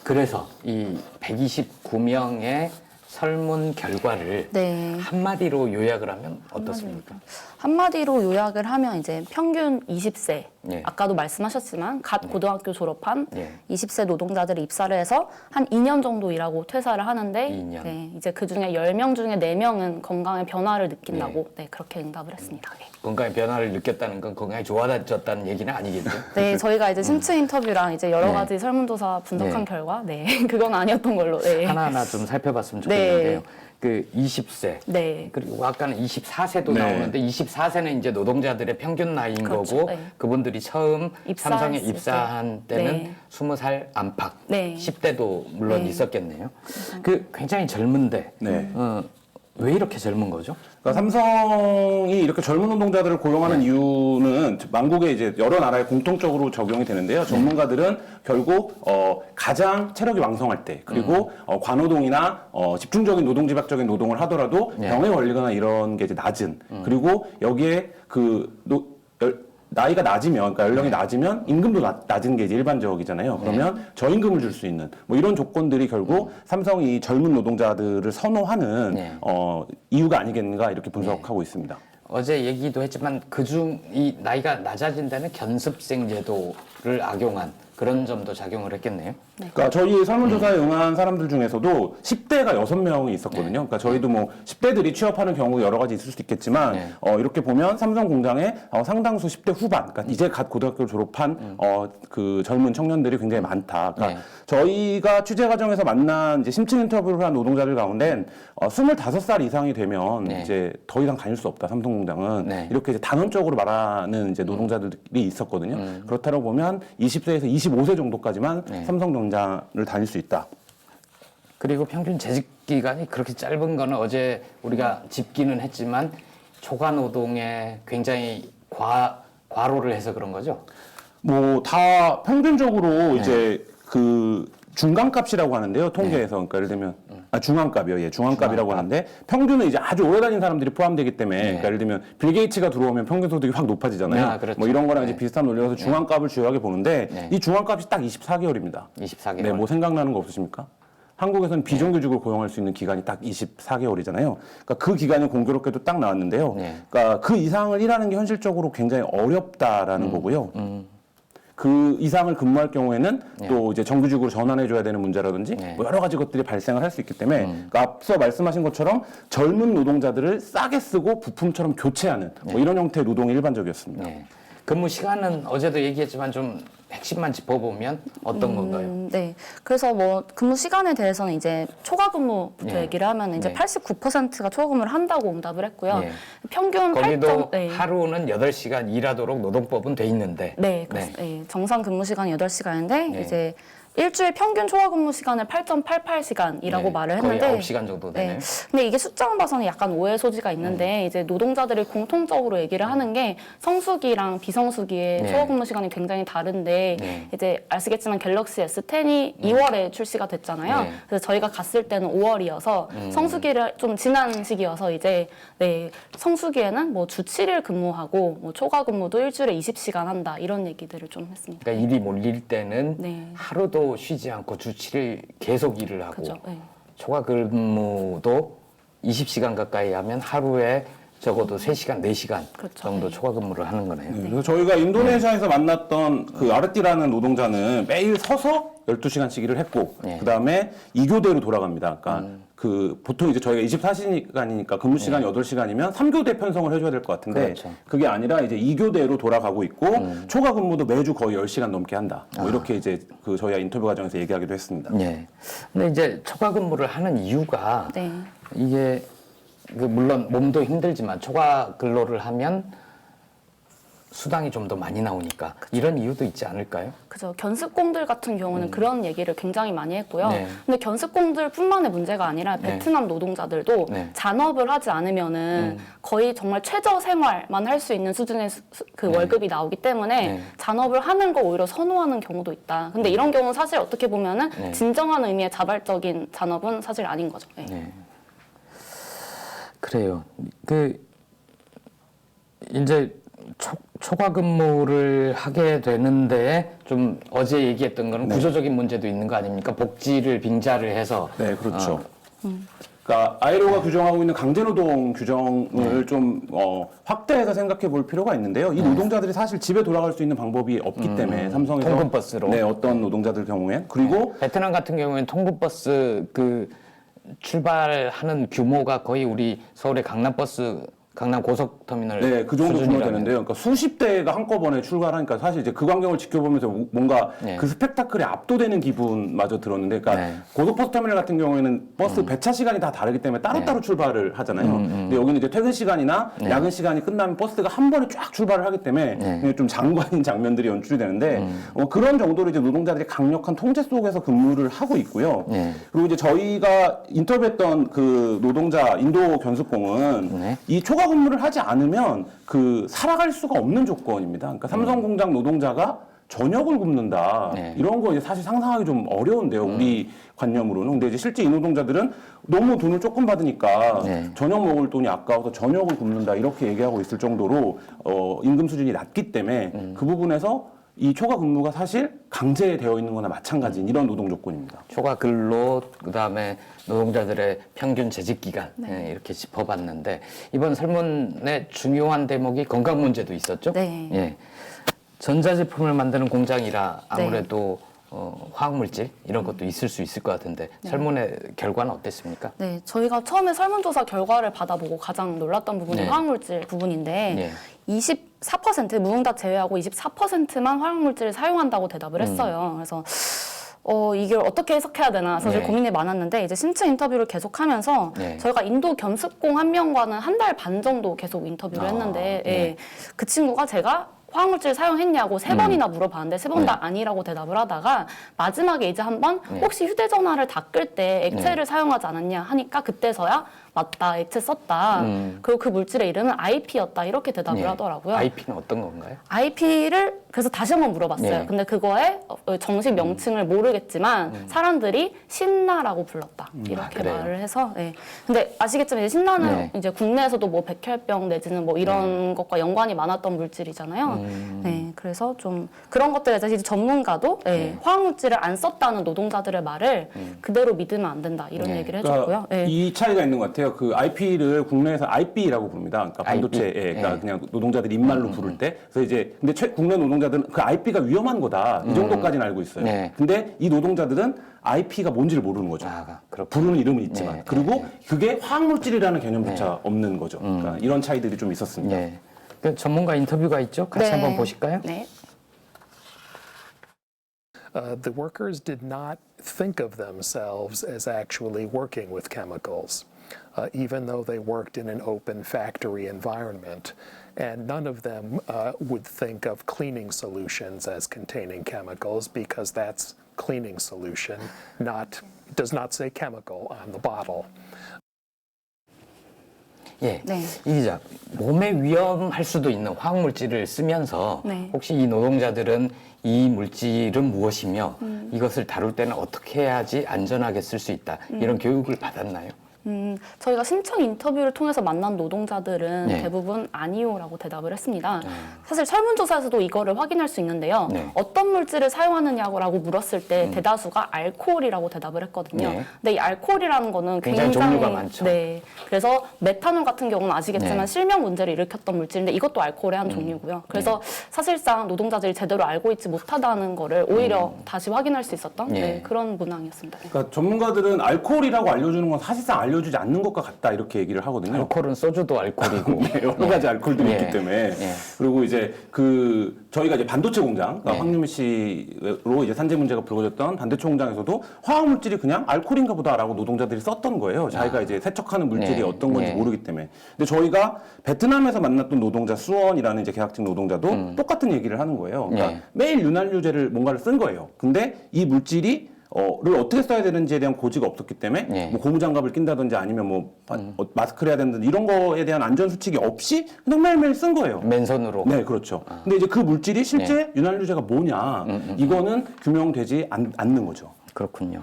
그래서 이 129명의 설문 결과를 네. 한마디로 요약을 하면 어떻습니까? 한마디로 요약을 하면 이제 평균 20세, 네. 아까도 말씀하셨지만 갓 고등학교 졸업한 네. 20세 노동자들이 입사를 해서 한 2년 정도 일하고 퇴사를 하는데 2년. 네, 이제 그중에 10명 중에 4명은 건강의 변화를 느낀다고 네, 그렇게 응답을 했습니다. 네. 건강의 변화를 느꼈다는 건 건강이 좋아졌다는 얘기는 아니겠죠? 네, 저희가 이제 심층 인터뷰랑 이제 여러 네. 가지 설문조사 분석한 네. 결과, 네, 그건 아니었던 걸로. 네. 하나하나 좀 살펴봤으면 네. 좋겠는데요. 그 20세 네. 그리고 아까는 24세도 네. 나오는데 24세는 이제 노동자들의 평균 나이인 그렇죠. 거고 네. 그분들이 처음 입사했을 삼성에 때. 입사한 때는 네. 20살 안팎, 네. 10대도 물론 네. 있었겠네요. 그 굉장히 젊은데 네. 왜 이렇게 젊은 거죠? 그러니까 삼성이 이렇게 젊은 노동자들을 고용하는 이유는 만국의 이제 여러 나라에 공통적으로 적용이 되는데요. 전문가들은 결국 가장 체력이 왕성할 때, 그리고 관노동이나 집중적인 노동집약적인 노동을 하더라도 병에 걸리거나 이런 게 이제 낮은, 그리고 여기에 나이가 낮으면, 그러니까 연령이 낮으면 임금도 낮은 게 이제 일반적이잖아요. 그러면 저임금을 줄 수 있는 뭐 이런 조건들이 결국 삼성이 젊은 노동자들을 선호하는 이유가 아니겠는가 이렇게 분석하고 있습니다. 어제 얘기도 했지만 그중 이 나이가 낮아진 데는 견습생 제도를 악용한 그런 점도 작용을 했겠네요. 그러니까 저희 설문조사에 응한 사람들 중에서도 10대가 6명이 있었거든요. 그러니까 저희도 뭐 10대들이 취업하는 경우 여러 가지 있을 수도 있겠지만 이렇게 보면 삼성 공장에 상당수 10대 후반, 그러니까 이제 갓 고등학교 졸업한 그 젊은 청년들이 굉장히 많다. 그러니까 저희가 취재 과정에서 만난 이제 심층 인터뷰를 한 노동자들 가운데 25살 이상이 되면 이제 더 이상 다닐 수 없다. 삼성 공장은 이렇게 이제 단언적으로 말하는 이제 노동자들이 있었거든요. 그렇다고 보면 20세에서 25세 정도까지만 삼성 공장을 다닐 수 있다. 그리고 평균 재직 기간이 그렇게 짧은 거는 어제 우리가 짚기는 했지만 초과 노동에 굉장히 과로를 해서 그런 거죠. 뭐 다 평균적으로 이제 그 중간값이라고 하는데요. 통계에서. 그러니까 예를 들면 중간값이요. 예, 중간값이라고 하는데 평균은 이제 아주 오래 다닌 사람들이 포함되기 때문에 그러니까 예를 들면 빌 게이츠가 들어오면 평균 소득이 확 높아지잖아요. 그렇죠. 뭐 이런 거랑 이제 비슷한 논리라서 중간값을 주요하게 보는데 이 중간값이 딱 24개월입니다. 24개월. 네, 뭐 생각나는 거 없으십니까? 한국에서는 비정규직으로 고용할 수 있는 기간이 딱 24개월이잖아요. 그러니까 그 기간이 공교롭게도 딱 나왔는데요. 그러니까 그 이상을 일하는 게 현실적으로 굉장히 어렵다라는 거고요. 그 이상을 근무할 경우에는 또 이제 정규직으로 전환해줘야 되는 문제라든지 뭐 여러 가지 것들이 발생을 할 수 있기 때문에 그러니까 앞서 말씀하신 것처럼 젊은 노동자들을 싸게 쓰고 부품처럼 교체하는 뭐 이런 형태의 노동이 일반적이었습니다. 근무 시간은 어제도 얘기했지만 좀 핵심만 짚어보면 어떤 건가요? 네. 그래서 뭐 근무 시간에 대해서는 이제 초과 근무부터 얘기를 하면 이제 89%가 초과 근무를 한다고 응답을 했고요. 평균 거기도 하루는 8시간 일하도록 노동법은 돼 있는데. 네, 네. 정상 근무 시간이 8시간인데 이제 일주일 평균 초과 근무 시간을 8.88시간이라고 말을 했는데 거의 9시간 정도 되네요. 근데 이게 숫자만 봐서는 약간 오해 소지가 있는데 이제 노동자들이 공통적으로 얘기를 하는 게 성수기랑 비성수기의 초과 근무 시간이 굉장히 다른데 이제 아시겠지만 갤럭시 S10이 2월에 출시가 됐잖아요. 그래서 저희가 갔을 때는 5월이어서 성수기를 좀 지난 시기여서 이제 성수기에는 뭐 주 7일 근무하고 뭐 초과 근무도 일주일에 20시간 한다 이런 얘기들을 좀 했습니다. 그러니까 일이 몰릴 때는 하루도 쉬지 않고 주 7일 계속 일을 하고 초과 근무도 20시간 가까이 하면 하루에 적어도 3시간, 4시간 정도 초과 근무를 하는 거네요. 그래서 저희가 인도네시아에서 만났던 그 아르띠라는 노동자는 매일 서서 12시간씩 일을 했고 그다음에 2교대로 돌아갑니다. 그러니까 그 보통 이제 저희가 24시간이니까 근무 시간이 8시간이면 3교대 편성을 해줘야 될 것 같은데 그게 아니라 이제 2교대로 돌아가고 있고 초과 근무도 매주 거의 10시간 넘게 한다. 뭐 이렇게 이제 그 저희가 인터뷰 과정에서 얘기하기도 했습니다. 근데 이제 초과 근무를 하는 이유가 이게 그 물론 몸도 힘들지만 초과 근로를 하면 수당이 좀 더 많이 나오니까 이런 이유도 있지 않을까요? 그죠. 견습공들 같은 경우는 그런 얘기를 굉장히 많이 했고요. 근데 견습공들뿐만의 문제가 아니라 베트남 노동자들도 잔업을 하지 않으면은 거의 정말 최저 생활만 할 수 있는 수준의 그 월급이 나오기 때문에 잔업을 하는 걸 오히려 선호하는 경우도 있다. 근데 이런 경우는 사실 어떻게 보면은 진정한 의미의 자발적인 잔업은 사실 아닌 거죠. 그래요. 그 이제 초과 근무를 하게 되는데 좀 어제 얘기했던 거는 구조적인 문제도 있는 거 아닙니까? 복지를 빙자를 해서. 네, 그렇죠. 그러니까 아이로가 규정하고 있는 강제노동 규정을 좀 확대해서 생각해 볼 필요가 있는데요. 이 노동자들이 사실 집에 돌아갈 수 있는 방법이 없기 때문에 삼성에서 통근버스로. 어떤 노동자들 경우엔 그리고 베트남 같은 경우에는 통근버스 그 출발하는 규모가 거의 우리 서울의 강남버스 강남 고속터미널 네, 그 정도 규모 수준이라면. 되는데요. 그러니까 수십 대가 한꺼번에 출발을 하니까 사실 이제 그 광경을 지켜보면서 뭔가 네. 그 스펙타클에 압도되는 기분마저 들었는데, 그러니까 네. 고속버스터미널 같은 경우에는 버스 배차 시간이 다 다르기 때문에 따로따로 출발을 하잖아요. 근데 여기는 이제 퇴근 시간이나 야근 시간이 끝나면 버스가 한 번에 쫙 출발을 하기 때문에 그냥 좀 장관인 장면들이 연출이 되는데 그런 정도로 이제 노동자들이 강력한 통제 속에서 근무를 하고 있고요. 네. 그리고 이제 저희가 인터뷰했던 그 노동자 인도 견습공은 네. 이 초과 근무를 하지 않으면 그 살아갈 수가 없는 조건입니다. 그러니까 삼성공장 노동자가 저녁을 굶는다. 네. 이런 거 이제 사실 상상하기 좀 어려운데요. 우리 관념으로는. 근데 이제 실제 이 노동자들은 너무 돈을 조금 받으니까 네. 저녁 먹을 돈이 아까워서 저녁을 굶는다. 이렇게 얘기하고 있을 정도로 임금 수준이 낮기 때문에 그 부분에서 이 초과 근무가 사실 강제되어 있는 거나 마찬가지인 이런 노동 조건입니다. 초과 근로, 그다음에 노동자들의 평균 재직 기간 예, 이렇게 짚어봤는데 이번 설문의 중요한 대목이 건강 문제도 있었죠. 네. 예. 전자제품을 만드는 공장이라 아무래도 화학물질 이런 것도 있을 수 있을 것 같은데 설문의 결과는 어땠습니까? 네, 저희가 처음에 설문조사 결과를 받아보고 가장 놀랐던 부분이 네. 화학물질 부분인데 네. 24% 무응답 제외하고 24%만 화학물질을 사용한다고 대답을 했어요. 그래서 이걸 어떻게 해석해야 되나 사실 네. 고민이 많았는데 이제 신체 인터뷰를 계속하면서 네. 저희가 인도 견습공 한 명과는 한 달 반 정도 계속 인터뷰를 했는데 네. 예, 그 친구가 제가 화학물질 사용했냐고 3번이나 물어봤는데 3번 다 아니라고 대답을 하다가 마지막에 이제 한번 혹시 휴대전화를 닦을 때 액체를 사용하지 않았냐 하니까 그때서야 맞다, 액체 썼다. 그리고 그 물질의 이름은 IP였다 이렇게 대답을 하더라고요. IP는 어떤 건가요? IP를 그래서 다시 한번 물어봤어요. 네. 근데 그거의 정식 명칭을 모르겠지만 사람들이 신나라고 불렀다 이렇게 그래요? 말을 해서. 네. 근데 아시겠지만 이제 신나는 네. 이제 국내에서도 뭐 백혈병 내지는 뭐 이런 것과 연관이 많았던 물질이잖아요. 네. 그래서 좀 그런 것들에 대해서 이제 전문가도 화학물질을 안 썼다는 노동자들의 말을 그대로 믿으면 안 된다 이런 네. 얘기를 해줬고요. 네. 이 차이가 있는 것 같아요. 그 IP를 국내에서 IB라고 부릅니다. 그러니까 반도체, IP. 그러니까 네. 그냥 노동자들이 입말로 부를 때. 그래서 이제 근데 국내 노동자들은 그 IP가 위험한 거다 이 정도까지는 알고 있어요. 네. 근데 이 노동자들은 IP가 뭔지를 모르는 거죠. 그렇군요. 부르는 이름은 있지만 네. 그리고 네. 그게 화학물질이라는 개념조차 없는 거죠. 그러니까 이런 차이들이 좀 있었습니다. 예. 그 전문가 인터뷰가 있죠. 같이 한번 보실까요? 네. The workers did not think of themselves as actually working with chemicals, even though they worked in an open factory environment. And none of them would think of cleaning solutions as containing chemicals because that's cleaning solution, does not say chemical on the bottle. 예. 네. 이 기자, 몸에 위험할 수도 있는 화학물질을 쓰면서 네. 혹시 이 노동자들은 이 물질은 무엇이며 이것을 다룰 때는 어떻게 해야지 안전하게 쓸 수 있다. 이런 교육을 받았나요? 저희가 신청 인터뷰를 통해서 만난 노동자들은 네. 대부분 아니요라고 대답을 했습니다. 사실 설문조사에서도 이거를 확인할 수 있는데요. 네. 어떤 물질을 사용하느냐고 물었을 때 대다수가 알코올이라고 대답을 했거든요. 네. 근데 이 알코올이라는 거는 굉장히 종류가 많죠. 네. 그래서 메탄올 같은 경우는 아시겠지만 네. 실명 문제를 일으켰던 물질인데 이것도 알코올의 한 종류고요. 그래서 사실상 노동자들이 제대로 알고 있지 못하다는 거를 오히려 다시 확인할 수 있었던 네. 네, 그런 문항이었습니다. 그러니까 전문가들은 알코올이라고 알려주는 건 사실상 알려주지 않는 것과 같다 이렇게 얘기를 하거든요. 알코올은 소주도 알코올이고 네, 여러 가지 알코올들이 예. 있기 때문에 예. 그리고 이제 그 저희가 이제 반도체 공장 그러니까 네. 황유미 씨로 이제 산재 문제가 불거졌던 반도체 공장에서도 화학 물질이 그냥 알코올인가 보다라고 노동자들이 썼던 거예요. 자기가 이제 세척하는 물질이 네. 어떤 건지 네. 모르기 때문에. 근데 저희가 베트남에서 만났던 노동자 수원이라는 이제 계약직 노동자도 똑같은 얘기를 하는 거예요. 그러니까 네. 매일 윤활유제를 뭔가를 쓴 거예요. 근데 이 물질이 를 어떻게 써야 되는지에 대한 고지가 없었기 때문에 네. 뭐 고무장갑을 낀다든지 아니면 뭐 마스크를 해야 된다든지 이런 거에 대한 안전 수칙이 없이 그냥 매일매일 쓴 거예요. 맨손으로. 네, 그렇죠. 근데 이제 그 물질이 실제 윤활유제가 뭐냐 이거는 규명되지 않는 거죠. 그렇군요.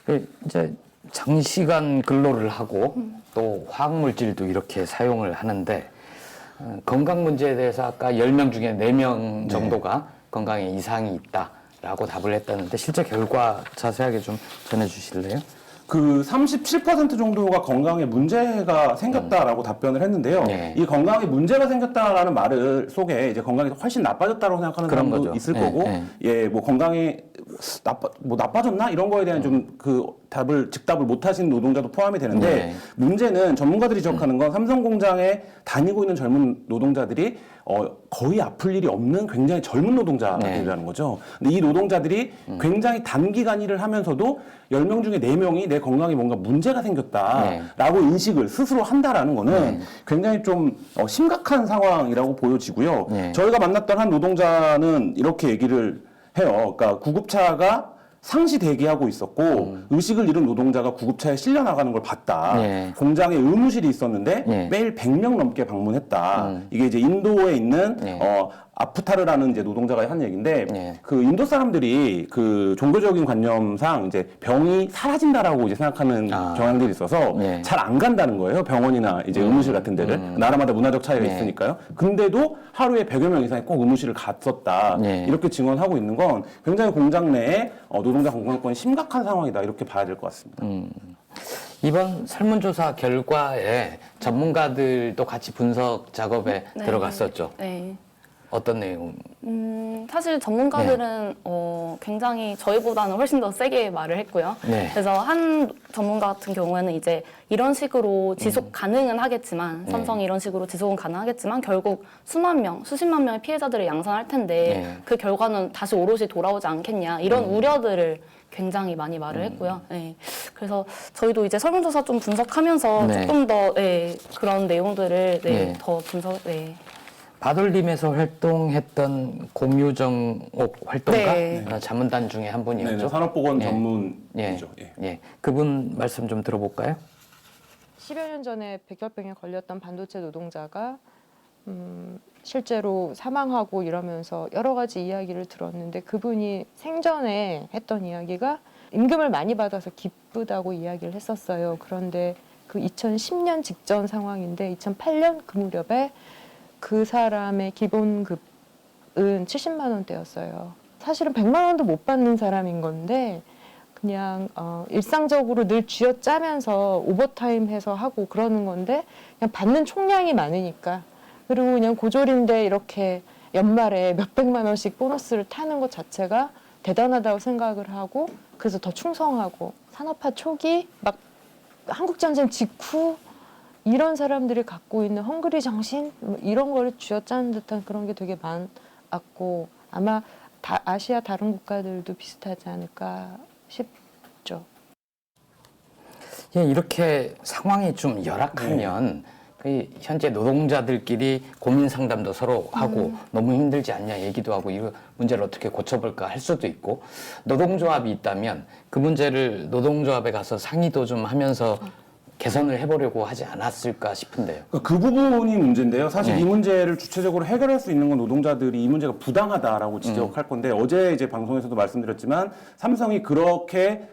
그 이제 장시간 근로를 하고 또 화학물질도 이렇게 사용을 하는데 건강 문제에 대해서 아까 10명 중에 4명 정도가 건강에 이상이 있다라고 답을 했다는데 실제 결과 자세하게 좀 전해주실래요? 그 37% 정도가 건강에 문제가 생겼다라고 답변을 했는데요. 네. 이 건강에 문제가 생겼다라는 말을 속에 이제 건강이 훨씬 나빠졌다고 생각하는 그런 사람도 거죠. 있을 네, 거고, 네. 예, 뭐 건강에 나빠졌나 이런 거에 대한 좀 그 즉답을 못 하시는 노동자도 포함이 되는데 네. 문제는 전문가들이 지적하는 건 삼성공장에 다니고 있는 젊은 노동자들이 거의 아플 일이 없는 굉장히 젊은 노동자들이라는 거죠. 근데 이 노동자들이 굉장히 단기간 일을 하면서도 10명 중에 4명이 내 건강에 뭔가 문제가 생겼다라고 인식을 스스로 한다라는 거는 굉장히 좀 심각한 상황이라고 보여지고요. 저희가 만났던 한 노동자는 이렇게 얘기를 해요. 그러니까 구급차가 상시 대기하고 있었고 의식을 잃은 노동자가 구급차에 실려 나가는 걸 봤다. 네. 공장에 의무실이 있었는데 네. 매일 100명 넘게 방문했다. 이게 이제 인도에 있는 아프타르라는 이제 노동자가 한 얘기인데 네. 그 인도 사람들이 그 종교적인 관념상 이제 병이 사라진다라고 이제 생각하는 경향들이 있어서 네. 잘 안 간다는 거예요. 병원이나 이제 의무실 같은 데를. 나라마다 문화적 차이가 네. 있으니까요. 근데도 하루에 100여 명 이상이 꼭 의무실을 갔었다. 네. 이렇게 증언하고 있는 건 굉장히 공장 내에 노동자 건강권이 심각한 상황이다. 이렇게 봐야 될 것 같습니다. 이번 설문조사 결과에 전문가들도 같이 분석 작업에 네. 들어갔었죠. 네. 어떤 내용? 사실 전문가들은 굉장히 저희보다는 훨씬 더 세게 말을 했고요. 네. 그래서 한 전문가 같은 경우에는 이제 이런 식으로 지속 가능은 하겠지만 삼성이 이런 식으로 지속은 가능하겠지만 결국 수만 명, 수십만 명의 피해자들을 양산할 텐데 네. 그 결과는 다시 오롯이 돌아오지 않겠냐 이런 우려들을 굉장히 많이 말을 했고요. 네. 그래서 저희도 이제 설문조사 좀 분석하면서 네. 조금 더 그런 내용들을 네. 더 분석. 바돌림에서 활동했던 고뮤정옥 활동가 네. 자문단 중에 한 분이었죠. 네네, 산업보건 예. 전문이죠. 예. 예. 그분 말씀 좀 들어볼까요? 10여 년 전에 백혈병에 걸렸던 반도체 노동자가 실제로 사망하고 이러면서 여러 가지 이야기를 들었는데 그분이 생전에 했던 이야기가 임금을 많이 받아서 기쁘다고 이야기를 했었어요. 그런데 그 2010년 직전 상황인데 2008년 그 무렵에 그 사람의 기본급은 70만 원대였어요. 사실은 100만 원도 못 받는 사람인 건데 그냥 일상적으로 늘 쥐어짜면서 오버타임 해서 하고 그러는 건데 그냥 받는 총량이 많으니까 그리고 그냥 고졸인데 이렇게 연말에 몇백만 원씩 보너스를 타는 것 자체가 대단하다고 생각을 하고 그래서 더 충성하고 산업화 초기 막 한국전쟁 직후 이런 사람들이 갖고 있는 헝그리 정신 이런 거를 쥐어짜는 듯한 그런 게 되게 많았고 아마 아시아 다른 국가들도 비슷하지 않을까 싶죠. 예, 이렇게 상황이 좀 열악하면 그 현재 노동자들끼리 고민 상담도 서로 하고 너무 힘들지 않냐 얘기도 하고 이 문제를 어떻게 고쳐볼까 할 수도 있고 노동조합이 있다면 그 문제를 노동조합에 가서 상의도 좀 하면서 개선을 해보려고 하지 않았을까 싶은데요. 그 부분이 문제인데요. 사실 네. 이 문제를 주체적으로 해결할 수 있는 건 노동자들이 이 문제가 부당하다라고 지적할 건데 어제 이제 방송에서도 말씀드렸지만 삼성이 그렇게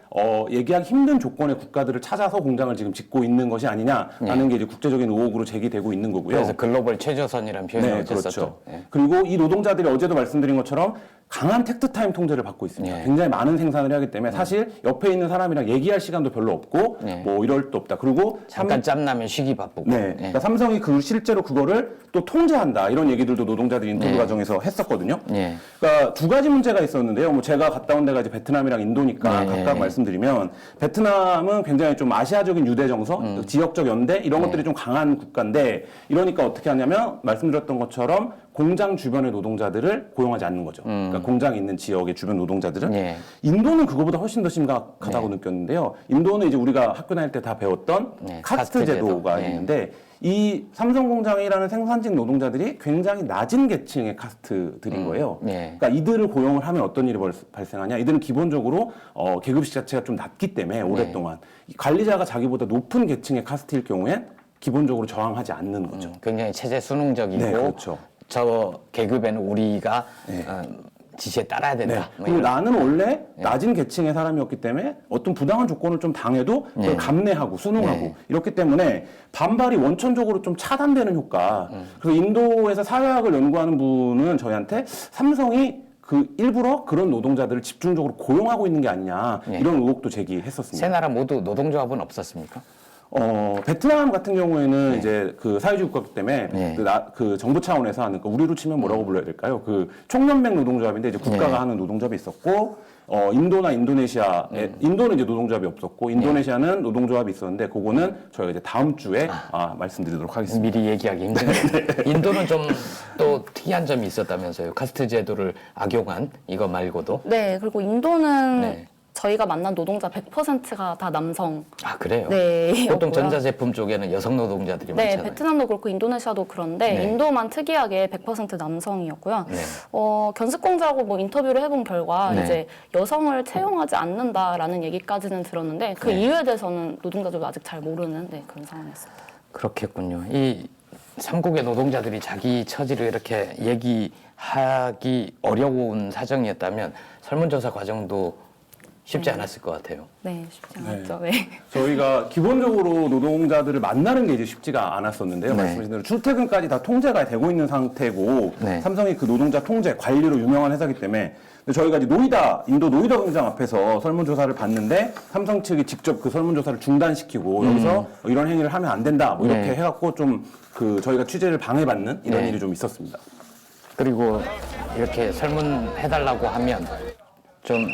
얘기하기 힘든 조건의 국가들을 찾아서 공장을 지금 짓고 있는 것이 아니냐라는 게 이제 국제적인 의혹으로 제기되고 있는 거고요. 그래서 글로벌 최저선이라는 표현을 네, 썼죠. 그렇죠. 그리고 이 노동자들이 어제도 말씀드린 것처럼 강한 텍트타임 통제를 받고 있습니다. 네. 굉장히 많은 생산을 하기 때문에 사실 옆에 있는 사람이랑 얘기할 시간도 별로 없고 네. 뭐 이럴 도 없다. 그리고 잠깐 짬나면 쉬기 바쁘고. 네. 그러니까 삼성이 실제로 그거를 또 통제한다. 이런 얘기들도 노동자들이 인터뷰 과정에서 했었거든요. 네. 그러니까 두 가지 문제가 있었는데요. 뭐 제가 갔다 온 데가 이제 베트남이랑 인도니까 네. 각각 말씀드리면 베트남은 굉장히 좀 아시아적인 유대 정서, 지역적 연대 이런 것들이 좀 강한 국가인데 이러니까 어떻게 하냐면 말씀드렸던 것처럼 공장 주변의 노동자들을 고용하지 않는 거죠. 그러니까 공장이 있는 지역의 주변 노동자들은 네. 인도는 그거보다 훨씬 더 심각하다고 느꼈는데요. 인도는 이제 우리가 학교 다닐 때 다 배웠던 네, 카스트 카스트 제도가 제도. 네. 있는데 이 삼성공장이라는 생산직 노동자들이 굉장히 낮은 계층의 카스트들인 거예요. 네. 그러니까 이들을 고용을 하면 어떤 일이 발생하냐? 이들은 기본적으로 계급식 자체가 좀 낮기 때문에 오랫동안 이 관리자가 자기보다 높은 계층의 카스트일 경우엔 기본적으로 저항하지 않는 거죠. 굉장히 체제 수능적이고 네, 그렇죠. 저 계급에는 우리가 지시에 따라야 된다. 네. 뭐 그리고 이런. 나는 원래 낮은 계층의 사람이었기 때문에 어떤 부당한 조건을 좀 당해도 그걸 감내하고 순응하고 이렇기 때문에 반발이 원천적으로 좀 차단되는 효과. 그래서 인도에서 사회학을 연구하는 분은 저희한테 삼성이 일부러 그런 노동자들을 집중적으로 고용하고 있는 게 아니냐 이런 의혹도 제기했었습니다. 세 나라 모두 노동조합은 없었습니까? 베트남 같은 경우에는 이제 그 사회주의 국가이기 때문에 네. 그 정부 차원에서 하는 우리로 치면 뭐라고 불러야 될까요? 그 총연맹 노동조합인데 이제 국가가 하는 노동조합이 있었고 인도나 인도네시아에 인도는 이제 노동조합이 없었고 인도네시아는 노동조합이 있었는데 그거는 저희가 이제 다음 주에 말씀드리도록 하겠습니다. 미리 얘기하기 힘드네요. 인도는 좀 또 특이한 점이 있었다면서요. 카스트 제도를 악용한 이거 말고도. 네, 그리고 인도는 네. 저희가 만난 노동자 100%가 다 남성. 아 그래요? 네. 보통 였고요. 전자제품 쪽에는 여성 노동자들이 네, 많잖아요. 베트남도 그렇고 인도네시아도 그런데 네. 인도만 특이하게 100% 남성이었고요. 네. 견습공자하고 뭐 인터뷰를 해본 결과 네. 이제 여성을 채용하지 않는다라는 얘기까지는 들었는데 그 네. 이유에 대해서는 노동자들도 아직 잘 모르는 그런 상황이었습니다. 그렇겠군요. 이 삼국의 노동자들이 자기 처지를 이렇게 얘기하기 어려운 사정이었다면 설문조사 과정도 쉽지 않았을 것 같아요. 네, 쉽지 않았죠. 네. 저희가 기본적으로 노동자들을 만나는 게 이제 쉽지가 않았었는데요. 네. 말씀하신 대로 출퇴근까지 다 통제가 되고 있는 상태고 네. 삼성이 그 노동자 통제 관리로 유명한 회사이기 때문에 근데 저희가 이제 인도 노이다 공장 앞에서 설문조사를 봤는데 삼성 측이 직접 그 설문조사를 중단시키고 여기서 이런 행위를 하면 안 된다 뭐 이렇게 네. 해갖고 좀 그 저희가 취재를 방해받는 이런 네. 일이 좀 있었습니다. 그리고 이렇게 설문해달라고 하면 좀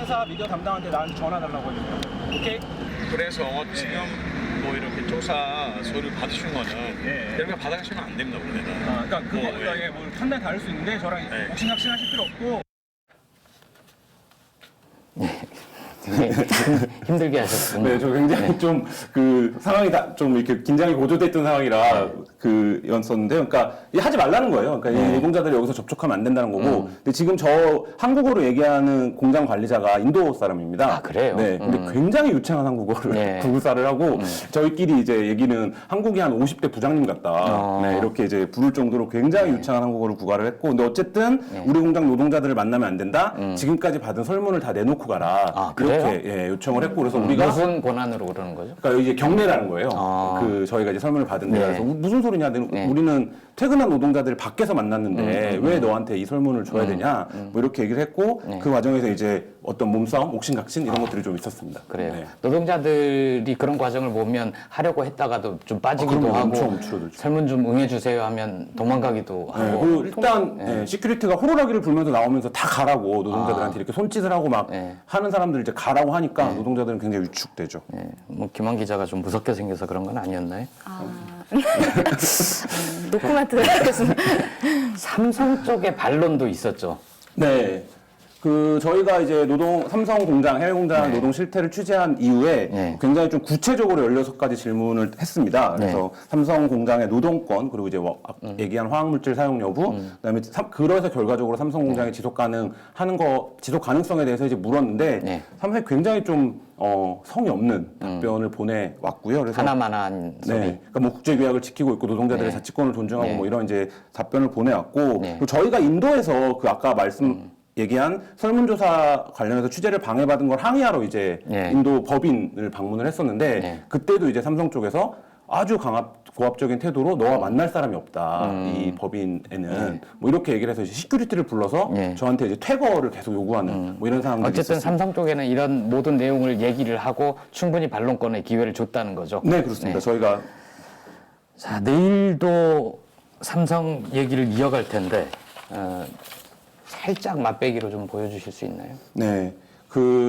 회사 미디어 담당한테 나한테 전화 달라고 하니까 오케이? 그래서 지금 뭐 이렇게 조사 서류 받으신 거는 이런 거 받아가시면 안 됩니다, 원래는. 그러니까 그거에 네. 뭐 판단이 다를 수 있는데 저랑 네. 옥신각신하실 필요 없고 힘들게 하셨군요. 네, 저 굉장히 좀 그 상황이 좀 이렇게 긴장이 고조됐던 상황이라 였었는데요. 그러니까 하지 말라는 거예요. 그러니까 이 노동자들이 여기서 접촉하면 안 된다는 거고. 근데 지금 저 한국어로 얘기하는 공장 관리자가 인도 사람입니다. 아, 그래요? 네, 근데 굉장히 유창한 한국어를 네. 구사를 하고 저희끼리 이제 얘기는 한국이 한 50대 부장님 같다. 네, 이렇게 이제 부를 정도로 굉장히 유창한 한국어를 구가를 했고, 근데 어쨌든 우리 공장 노동자들을 만나면 안 된다. 지금까지 받은 설문을 다 내놓고 가라. 아, 그래요? 이렇게 요청을 했고, 그래서 우리가 무슨 권한으로 그러는 거죠? 그러니까 이제 경례라는 거예요. 아. 그 저희가 이제 설문을 받은 데라 네. 그래서 무슨 소리냐? 네. 우리는 퇴근한 노동자들을 밖에서 만났는데 왜 너한테 이 설문을 줘야 되냐? 뭐 이렇게 얘기를 했고 네. 그 과정에서 이제 어떤 몸싸움, 옥신각신 이런 것들이 좀 있었습니다. 그래요. 네. 노동자들이 그런 과정을 보면 하려고 했다가도 좀 빠지기도 그럼요. 하고 엄청 줄어들죠. 설문 좀 응해주세요 하면 도망가기도 네, 하고 그리고 일단 시큐리티가 호루라기를 불면서 나오면서 다 가라고 노동자들한테 이렇게 손짓을 하고 막 네. 하는 사람들 이제 가라고 하니까 노동자들은 굉장히 위축되죠. 네, 뭐 김한 기자가 좀 무섭게 생겨서 그런 건 아니었나요? 노코멘트 하겠습니다. 삼성 쪽의 반론도 있었죠. 네. 저희가 이제 삼성 공장, 해외 공장 네. 노동 실태를 취재한 이후에 네. 굉장히 좀 구체적으로 16가지 질문을 했습니다. 그래서 삼성 공장의 노동권, 그리고 이제 얘기한 화학물질 사용 여부, 그다음에 그래서 결과적으로 삼성 공장의 지속 가능성에 대해서 이제 물었는데, 네. 삼성이 굉장히 좀, 성의 없는 답변을 보내왔고요. 그래서 하나만한 소리. 네. 그러니까 뭐 국제규약을 지키고 있고 노동자들의 네. 자치권을 존중하고 네. 뭐 이런 이제 답변을 보내왔고 네. 그리고 저희가 인도에서 그 아까 얘기한 설문조사 관련해서 취재를 방해받은 걸 항의하러 이제 네. 인도 법인을 방문을 했었는데 네. 그때도 이제 삼성 쪽에서 아주 고압적인 태도로 너와 만날 사람이 없다. 이 법인에는 뭐 이렇게 얘기를 해서 이제 시큐리티를 불러서 네. 저한테 이제 퇴거를 계속 요구하는 뭐 이런 상황들이 어쨌든 있었습니다. 삼성 쪽에는 이런 모든 내용을 얘기를 하고 충분히 반론권의 기회를 줬다는 거죠. 네, 그렇습니다. 저희가 자, 내일도 삼성 얘기를 이어갈 텐데 살짝 맛배기로 좀 보여주실 수 있나요? 네.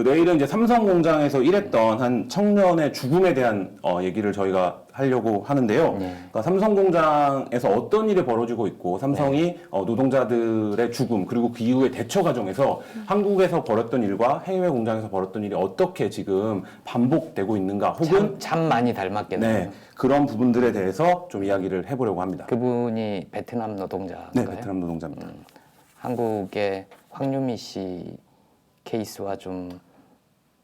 내일은 이제 삼성 공장에서 일했던 한 청년의 죽음에 대한 얘기를 저희가 하려고 하는데요. 네. 그러니까 삼성 공장에서 어떤 일이 벌어지고 있고 삼성이 노동자들의 죽음 그리고 그 이후의 대처 과정에서 한국에서 벌였던 일과 해외 공장에서 벌였던 일이 어떻게 지금 반복되고 있는가 혹은 참 많이 닮았겠네요. 네, 그런 부분들에 대해서 좀 이야기를 해보려고 합니다. 그분이 베트남 노동자인가요? 네, 베트남 노동자입니다. 한국의 황유미 씨 케이스와 좀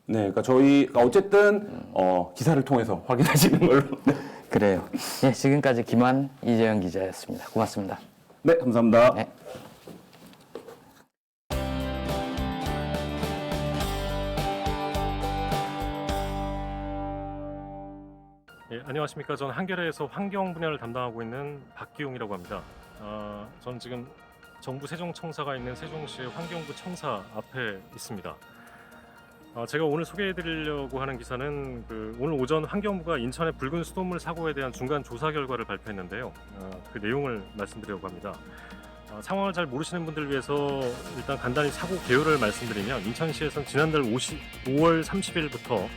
네, 그러니까 저희가 어쨌든 기사를 통해서 확인하시는 걸로. 네. 그래요. 예, 지금까지 김한 이재영 기자였습니다. 고맙습니다. 네, 감사합니다. 네. 예, 안녕하십니까. 저는 한겨레에서 환경 분야를 담당하고 있는 박기용이라고 합니다. 저는 지금 정부 세종청사가 있는 세종시의 환경부 청사 앞에 있습니다. 제가 오늘 소개해드리려고 하는 기사는 오늘 오전 환경부가 인천의 붉은 수돗물 사고에 대한 중간 조사 결과를 발표했는데요. 그 내용을 말씀드리려고 합니다. 상황을 잘 모르시는 분들을 위해서 일단 간단히 사고 개요를 말씀드리면 인천시에서는 지난달 5월 30일부터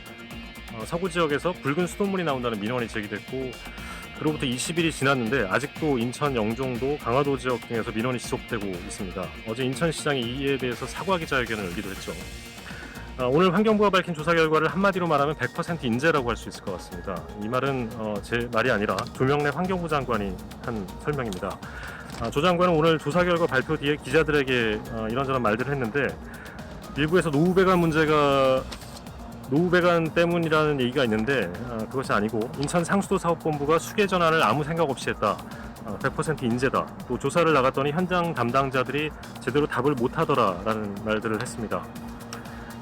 서구 지역에서 붉은 수돗물이 나온다는 민원이 제기됐고 그로부터 20일이 지났는데 아직도 인천, 영종도, 강화도 지역 등에서 민원이 지속되고 있습니다. 어제 인천시장이 이에 대해서 사과 기자회견을 열기도 했죠. 오늘 환경부가 밝힌 조사 결과를 한마디로 말하면 100% 인재라고 할 수 있을 것 같습니다. 이 말은 제 말이 아니라 조명래 환경부 장관이 한 설명입니다. 조 장관은 오늘 조사 결과 발표 뒤에 기자들에게 이런저런 말들을 했는데 일부에서 노후배관 때문이라는 얘기가 있는데 그것이 아니고 인천 상수도 사업본부가 수계 전환을 아무 생각 없이 했다. 100% 인재다. 또 조사를 나갔더니 현장 담당자들이 제대로 답을 못하더라라는 말들을 했습니다.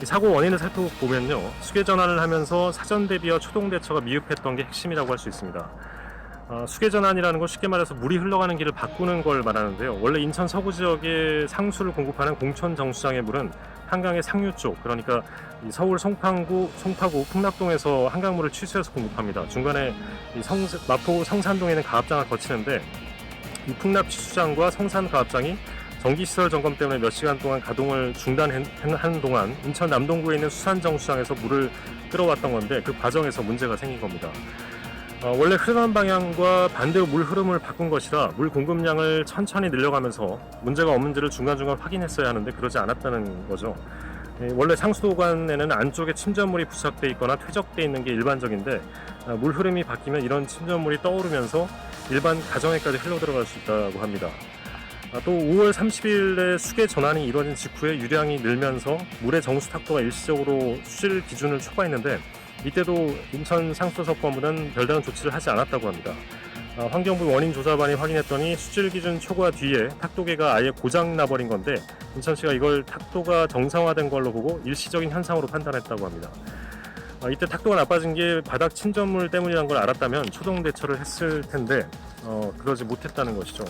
이 사고 원인을 살펴보면요. 수계 전환을 하면서 사전 대비와 초동 대처가 미흡했던 게 핵심이라고 할 수 있습니다. 수계 전환이라는 건 쉽게 말해서 물이 흘러가는 길을 바꾸는 걸 말하는데요. 원래 인천 서구 지역에 상수를 공급하는 공천 정수장의 물은 한강의 상류 쪽, 그러니까 이 서울 송파구 풍납동에서 한강물을 취수해서 공급합니다. 중간에 이 마포구 성산동에 있는 가압장을 거치는데 이 풍납 취수장과 성산 가압장이 전기시설 점검 때문에 몇 시간 동안 가동을 중단하는 동안 인천 남동구에 있는 수산정수장에서 물을 끌어왔던 건데 그 과정에서 문제가 생긴 겁니다. 원래 흐르는 방향과 반대로 물 흐름을 바꾼 것이라 물 공급량을 천천히 늘려가면서 문제가 없는지를 중간중간 확인했어야 하는데 그러지 않았다는 거죠. 원래 상수도관에는 안쪽에 침전물이 부착돼 있거나 퇴적돼 있는 게 일반적인데 물 흐름이 바뀌면 이런 침전물이 떠오르면서 일반 가정에까지 흘러들어갈 수 있다고 합니다. 또 5월 30일에 수계 전환이 이루어진 직후에 유량이 늘면서 물의 정수 탁도가 일시적으로 수질 기준을 초과했는데 이때도 인천 상수도사업본부는 별다른 조치를 하지 않았다고 합니다. 환경부 원인조사반이 확인했더니 수질 기준 초과 뒤에 탁도계가 아예 고장 나버린 건데 인천시가 이걸 탁도가 정상화된 걸로 보고 일시적인 현상으로 판단했다고 합니다. 이때 탁도가 나빠진 게 바닥 침전물 때문이라는 걸 알았다면 초동 대처를 했을 텐데 그러지 못했다는 것이죠.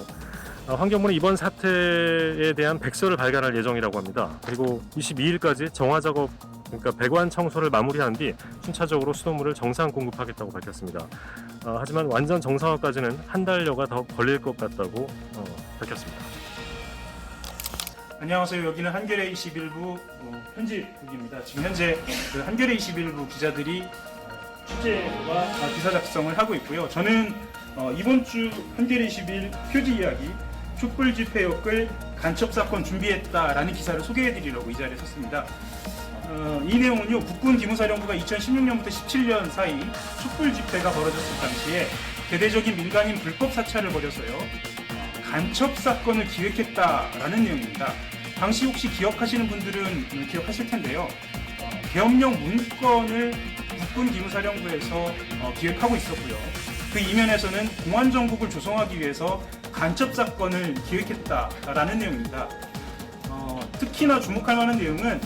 환경부는 이번 사태에 대한 백서를 발간할 예정이라고 합니다. 그리고 22일까지 정화 작업, 그러니까 배관 청소를 마무리한 뒤 순차적으로 수돗물을 정상 공급하겠다고 밝혔습니다. 하지만 완전 정상화까지는 한 달여가 더 걸릴 것 같다고 밝혔습니다. 안녕하세요. 여기는 한겨레 21부 편집국입니다. 지금 현재 그 한겨레 21부 기자들이 취재와 기사 작성을 하고 있고요. 저는 이번 주 한겨레 21 표지 이야기 촛불 집회 엮을 간첩 사건 준비했다라는 기사를 소개해드리려고 이 자리에 섰습니다. 이 내용은요, 국군 기무사령부가 2016년부터 17년 사이 촛불 집회가 벌어졌을 당시에 대대적인 민간인 불법 사찰을 벌여서요, 간첩 사건을 기획했다라는 내용입니다. 당시 혹시 기억하시는 분들은 기억하실 텐데요. 계엄령 문건을 국군 기무사령부에서 기획하고 있었고요. 그 이면에서는 공안정국을 조성하기 위해서 간첩 사건을 기획했다라는 내용입니다. 특히나 주목할 만한 내용은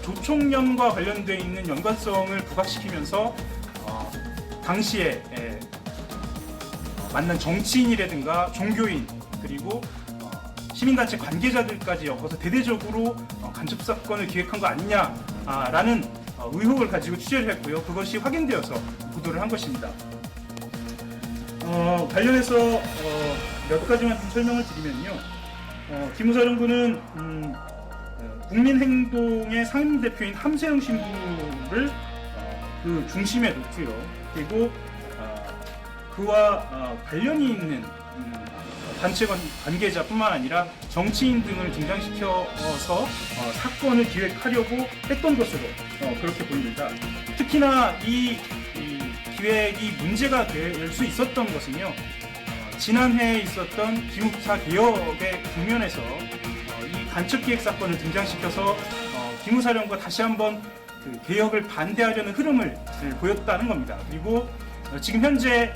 조총련과 관련되어 있는 연관성을 부각시키면서 당시에 만난 정치인이라든가 종교인 그리고 시민단체 관계자들까지 엮어서 대대적으로 간첩 사건을 기획한 거 아니냐라는 의혹을 가지고 취재를 했고요. 그것이 확인되어서 보도를 한 것입니다. 관련해서 몇 가지만 좀 설명을 드리면요. 기무사령부는 국민행동의 상임대표인 함세영 신부를 그 중심에 놓고요. 그리고 그와 관련이 있는 단체 관계자뿐만 아니라 정치인 등을 등장시켜서 사건을 기획하려고 했던 것으로 그렇게 보입니다. 특히나 이 기획이 문제가 될 수 있었던 것은요. 지난해에 있었던 기무사 개혁의 국면에서 이 간첩기획 사건을 등장시켜서 기무사령부가 다시 한번 그 개혁을 반대하려는 흐름을 보였다는 겁니다. 그리고 지금 현재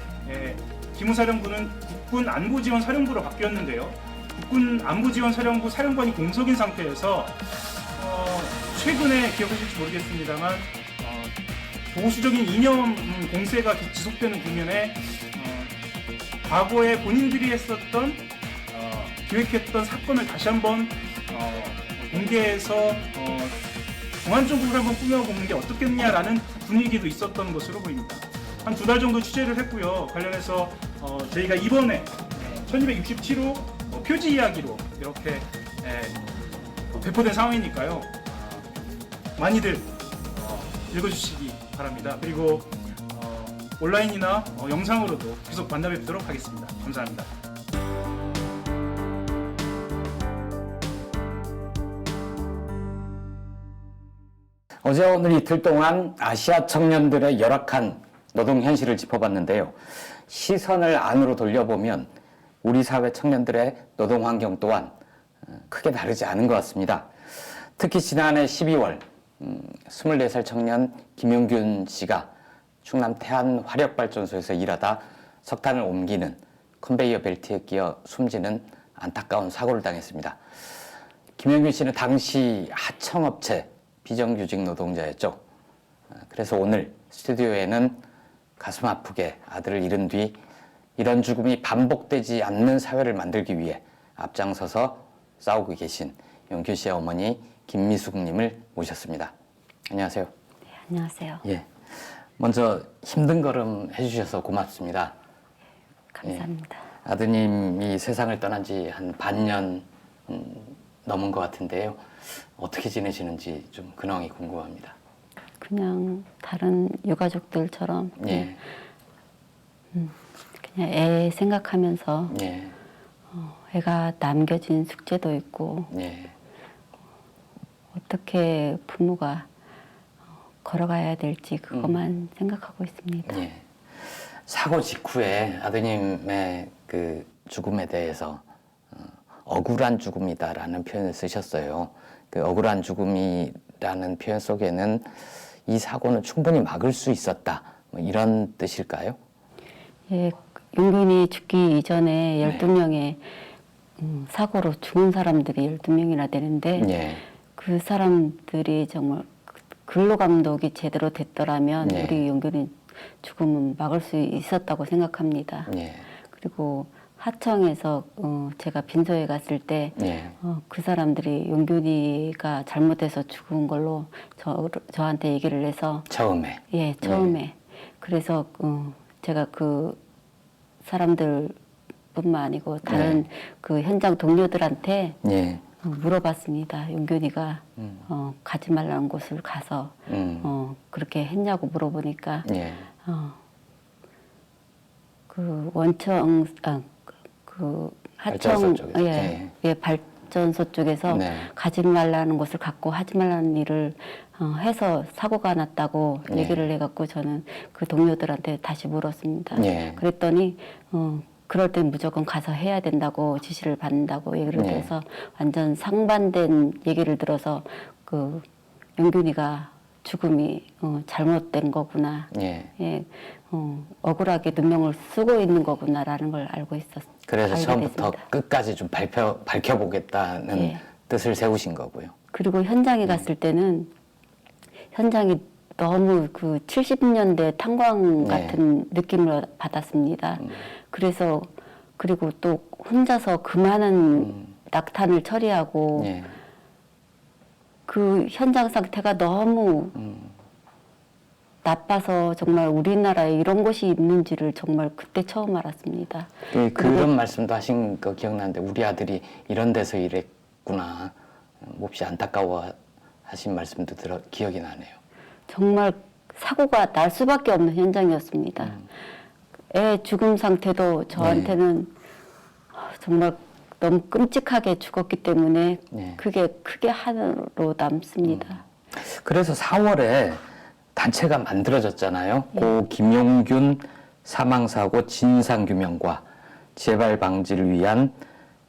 기무사령부는 국군 안보지원사령부로 바뀌었는데요. 국군 안보지원사령부 사령관이 공석인 상태에서 최근에 기억하실지 모르겠습니다만 보수적인 이념 공세가 지속되는 국면에 과거에 본인들이 했었던 기획했던 사건을 다시 한번 공개해서 공안정국을 한번 꾸며보는 게 어떻겠냐라는 분위기도 있었던 것으로 보입니다. 한 2달 정도 취재를 했고요. 관련해서 저희가 이번에 1267호 표지 이야기로 이렇게 배포된 상황이니까요. 많이들 읽어주시기 바랍니다. 그리고 온라인이나 영상으로도 계속 만나뵙도록 하겠습니다. 감사합니다. 어제 오늘 이틀 동안 아시아 청년들의 열악한 노동 현실을 짚어봤는데요. 시선을 안으로 돌려보면 우리 사회 청년들의 노동 환경 또한 크게 다르지 않은 것 같습니다. 특히 지난해 12월 24살 청년 김용균 씨가 충남 태안 화력발전소에서 일하다 석탄을 옮기는 컨베이어 벨트에 끼어 숨지는 안타까운 사고를 당했습니다. 김용균 씨는 당시 하청업체 비정규직 노동자였죠. 그래서 오늘 스튜디오에는 가슴 아프게 아들을 잃은 뒤 이런 죽음이 반복되지 않는 사회를 만들기 위해 앞장서서 싸우고 계신 용균 씨의 어머니 김미숙님을 모셨습니다. 안녕하세요. 네, 안녕하세요. 예, 먼저 힘든 걸음 해주셔서 고맙습니다. 감사합니다. 예, 아드님이 세상을 떠난 지 한 반년 넘은 것 같은데요. 어떻게 지내시는지 좀 근황이 궁금합니다. 그냥 다른 유가족들처럼 예. 그냥 애 생각하면서 예. 애가 남겨진 숙제도 있고 예. 어떻게 부모가 걸어가야 될지 그것만 생각하고 있습니다. 예. 사고 직후에 아드님의 그 죽음에 대해서 억울한 죽음이다라는 표현을 쓰셨어요. 그 억울한 죽음이라는 표현 속에는 이 사고는 충분히 막을 수 있었다, 뭐 이런 뜻일까요? 예, 용균이 죽기 이전에 12명의 사고로 죽은 사람들이 12명이나 되는데 예. 그 사람들이 정말 근로감독이 제대로 됐더라면 예. 우리 용균이 죽음은 막을 수 있었다고 생각합니다. 예. 그리고 하청에서 제가 빈소에 갔을 때 예. 그 사람들이 용균이가 잘못해서 죽은 걸로 저한테 얘기를 해서 처음에. 예, 처음에. 그래서 제가 그 사람들뿐만 아니고 다른 그 현장 동료들한테 예. 물어봤습니다. 용균이가 가지 말라는 곳을 가서 그렇게 했냐고 물어보니까 예. 그 원청 그 하청 발전소 쪽에서. 예, 발전소 쪽에서 네. 가지 말라는 곳을 갖고 하지 말라는 일을 해서 사고가 났다고 네. 얘기를 해갖고 저는 그 동료들한테 다시 물었습니다. 네. 그랬더니 그럴 땐 무조건 가서 해야 된다고 지시를 받는다고 얘기를 네. 들어서 완전 상반된 얘기를 들어서 그 용균이가 죽음이 잘못된 거구나. 예. 예, 억울하게 누명을 쓰고 있는 거구나라는 걸 알고 있었어요. 그래서 처음부터 끝까지 좀 밝혀보겠다는 예. 뜻을 세우신 거고요. 그리고 현장에 갔을 때는 현장이 너무 그 70년대 탄광 같은 느낌을 받았습니다. 그래서 그리고 또 혼자서 그 많은 낙탄을 처리하고 예. 그 현장 상태가 너무 나빠서 정말 우리나라에 이런 곳이 있는지를 정말 그때 처음 알았습니다. 그런 말씀도 하신 거 기억나는데 우리 아들이 이런 데서 일했구나 몹시 안타까워 하신 말씀도 기억이 나네요. 정말 사고가 날 수밖에 없는 현장이었습니다. 애 죽음 상태도 저한테는 정말 너무 끔찍하게 죽었기 때문에 그게 크게 하나로 남습니다. 그래서 4월에 단체가 만들어졌잖아요. 고 김용균 사망사고 진상규명과 재발 방지를 위한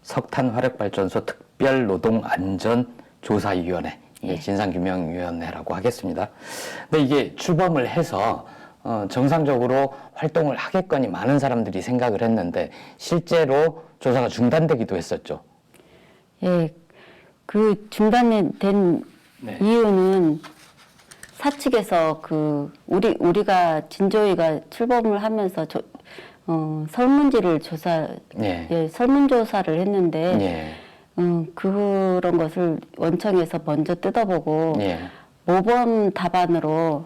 석탄화력발전소 특별노동안전조사위원회, 진상규명위원회라고 하겠습니다. 근데 이게 출범을 해서 정상적으로 활동을 하겠거니 많은 사람들이 생각을 했는데 실제로 조사가 중단되기도 했었죠. 예, 그 중단된 이유는 사측에서 그 우리가 진조위가 출범을 하면서 설문지를 설문조사를 했는데 그런 것을 원청에서 먼저 뜯어보고 모범 답안으로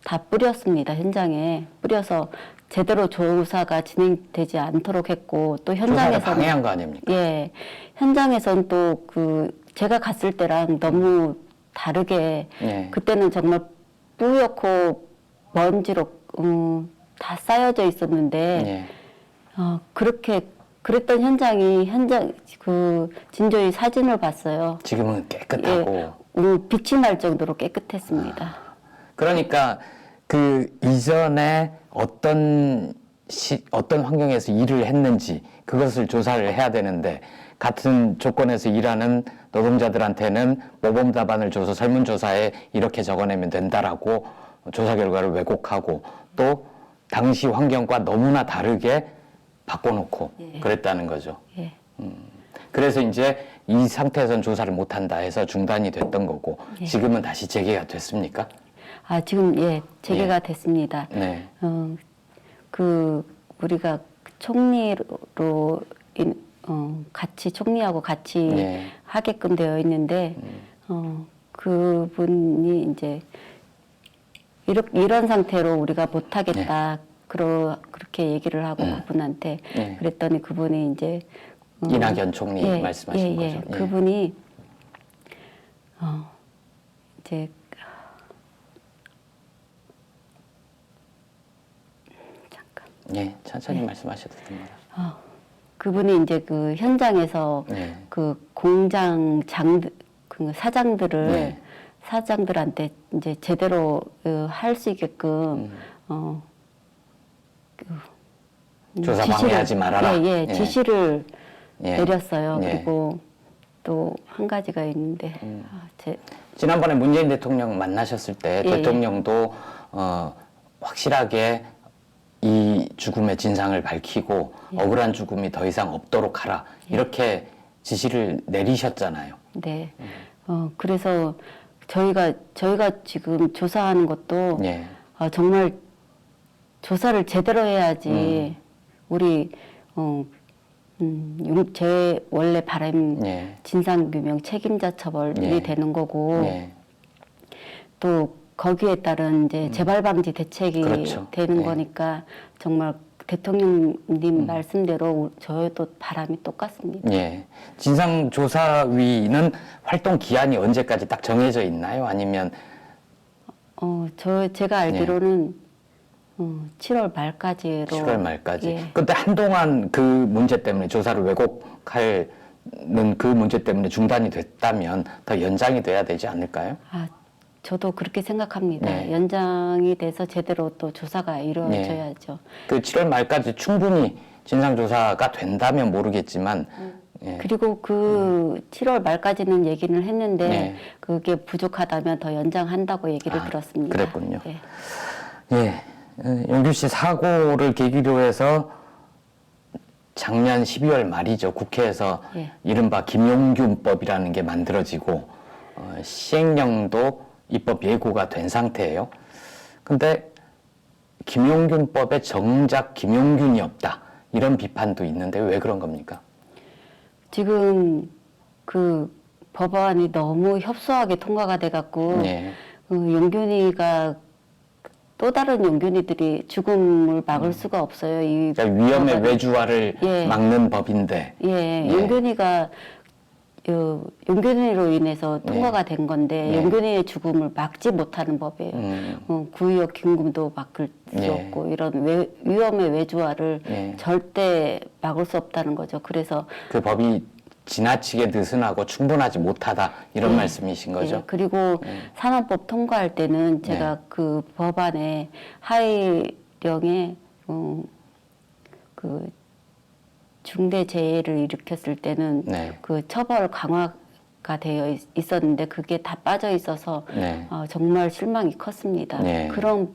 다 뿌렸습니다. 현장에 뿌려서 제대로 조사가 진행되지 않도록 했고, 또 조사를 현장에서는 방해한 거 아닙니까? 예, 현장에서는 또 제가 갔을 때랑 너무 다르게 예. 그때는 정말 뿌옇고 먼지로 다 쌓여져 있었는데 예. 그랬던 현장 진조의 사진을 봤어요. 지금은 깨끗하고. 빛이 날 정도로 깨끗했습니다. 그러니까 그 이전에 어떤 환경에서 일을 했는지 그것을 조사를 해야 되는데, 같은 조건에서 일하는 노동자들한테는 모범 답안을 줘서 설문조사에 이렇게 적어내면 된다라고 조사 결과를 왜곡하고, 또 당시 환경과 너무나 다르게 바꿔놓고 그랬다는 거죠. 예. 그래서 이제 이 상태에선 조사를 못한다 해서 중단이 됐던 거고, 예. 지금은 다시 재개가 됐습니까? 지금 재개가 됐습니다. 네. 우리가 총리로 같이 총리하고 같이 네. 하게끔 되어 있는데 그분이 이제 이런 상태로 우리가 못하겠다 그렇게 얘기를 하고 그분한테 그랬더니 그분이 이제 이낙연 총리 말씀하신 거죠. 예. 그분이 이제 예, 천천히 말씀하셔도 됩니다. 그분이 이제 현장에서 네. 공장 사장들한테 이제 제대로 할 수 있게끔 조사 방해하지 말아라. 지시를 예. 내렸어요. 예. 그리고 또 한 가지가 있는데 지난번에 문재인 대통령 만나셨을 때 대통령도 확실하게 이 죽음의 진상을 밝히고 억울한 죽음이 더 이상 없도록 하라, 이렇게 지시를 내리셨잖아요. 네. 그래서 저희가 지금 조사하는 것도 정말 조사를 제대로 해야지 우리 제 원래 바람 진상규명 책임자 처벌이 되는 거고 또 거기에 따른 이제 재발 방지 대책이 되는 거니까 정말 대통령님 말씀대로 저희도 바람이 똑같습니다. 예. 진상조사위는 활동 기한이 언제까지 딱 정해져 있나요? 아니면 제가 알기로는 7월 말까지로. 7월 말까지. 예. 근데 한동안 그 문제 때문에 조사를 왜곡하는 그 문제 때문에 중단이 됐다면 더 연장이 돼야 되지 않을까요? 저도 그렇게 생각합니다. 네. 연장이 돼서 제대로 또 조사가 이루어져야죠. 그 7월 말까지 충분히 진상조사가 된다면 모르겠지만 그리고 7월 말까지는 얘기는 했는데 그게 부족하다면 더 연장한다고 얘기를 들었습니다. 그랬군요. 예. 영규 씨 사고를 계기로 해서 작년 12월 말이죠. 국회에서 이른바 김용균법이라는 게 만들어지고 시행령도 입법 예고가 된 상태예요. 근데 김용균법에 정작 김용균이 없다, 이런 비판도 있는데 왜 그런 겁니까? 지금 그 법안이 너무 협소하게 통과가 돼갖고 용균이가 또 다른 용균이들이 죽음을 막을 수가 없어요. 그러니까 위험의 외주화를 막는 법인데. 용균이가 용균이로 인해서 통과가 된 건데 용균이의 죽음을 막지 못하는 법이에요. 구의역 긴금도 막을 수 없고 이런 위험의 외주화를 절대 막을 수 없다는 거죠. 그래서 그 법이 지나치게 느슨하고 충분하지 못하다, 이런 말씀이신 거죠? 그리고 산업법 통과할 때는 제가 그 법안에 하위령에 그 중대재해를 일으켰을 때는 그 처벌 강화가 되어 있었는데 그게 다 빠져 있어서 정말 실망이 컸습니다. 그런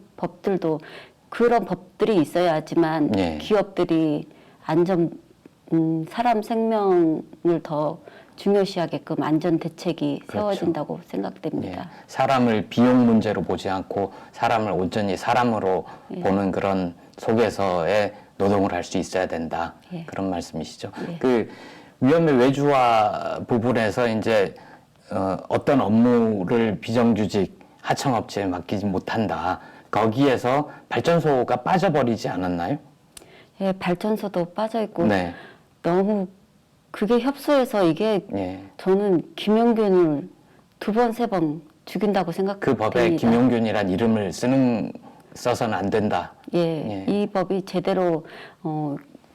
법들이 있어야지만 기업들이 사람 생명을 더 중요시하게끔 안전 대책이 세워진다고 생각됩니다. 사람을 비용 문제로 보지 않고 사람을 온전히 사람으로 보는 그런 속에서의 노동을 할 수 있어야 된다, 그런 말씀이시죠. 그 위험의 외주화 부분에서 이제 어떤 업무를 비정규직 하청업체에 맡기지 못한다. 거기에서 발전소가 빠져버리지 않았나요? 예, 발전소도 빠져 있고 네. 너무 그게 협소해서 이게 예. 저는 김용균을 2번, 3번 죽인다고 생각합니다. 그 법에 김용균이란 이름을 써서는 안 된다. 예, 이 법이 제대로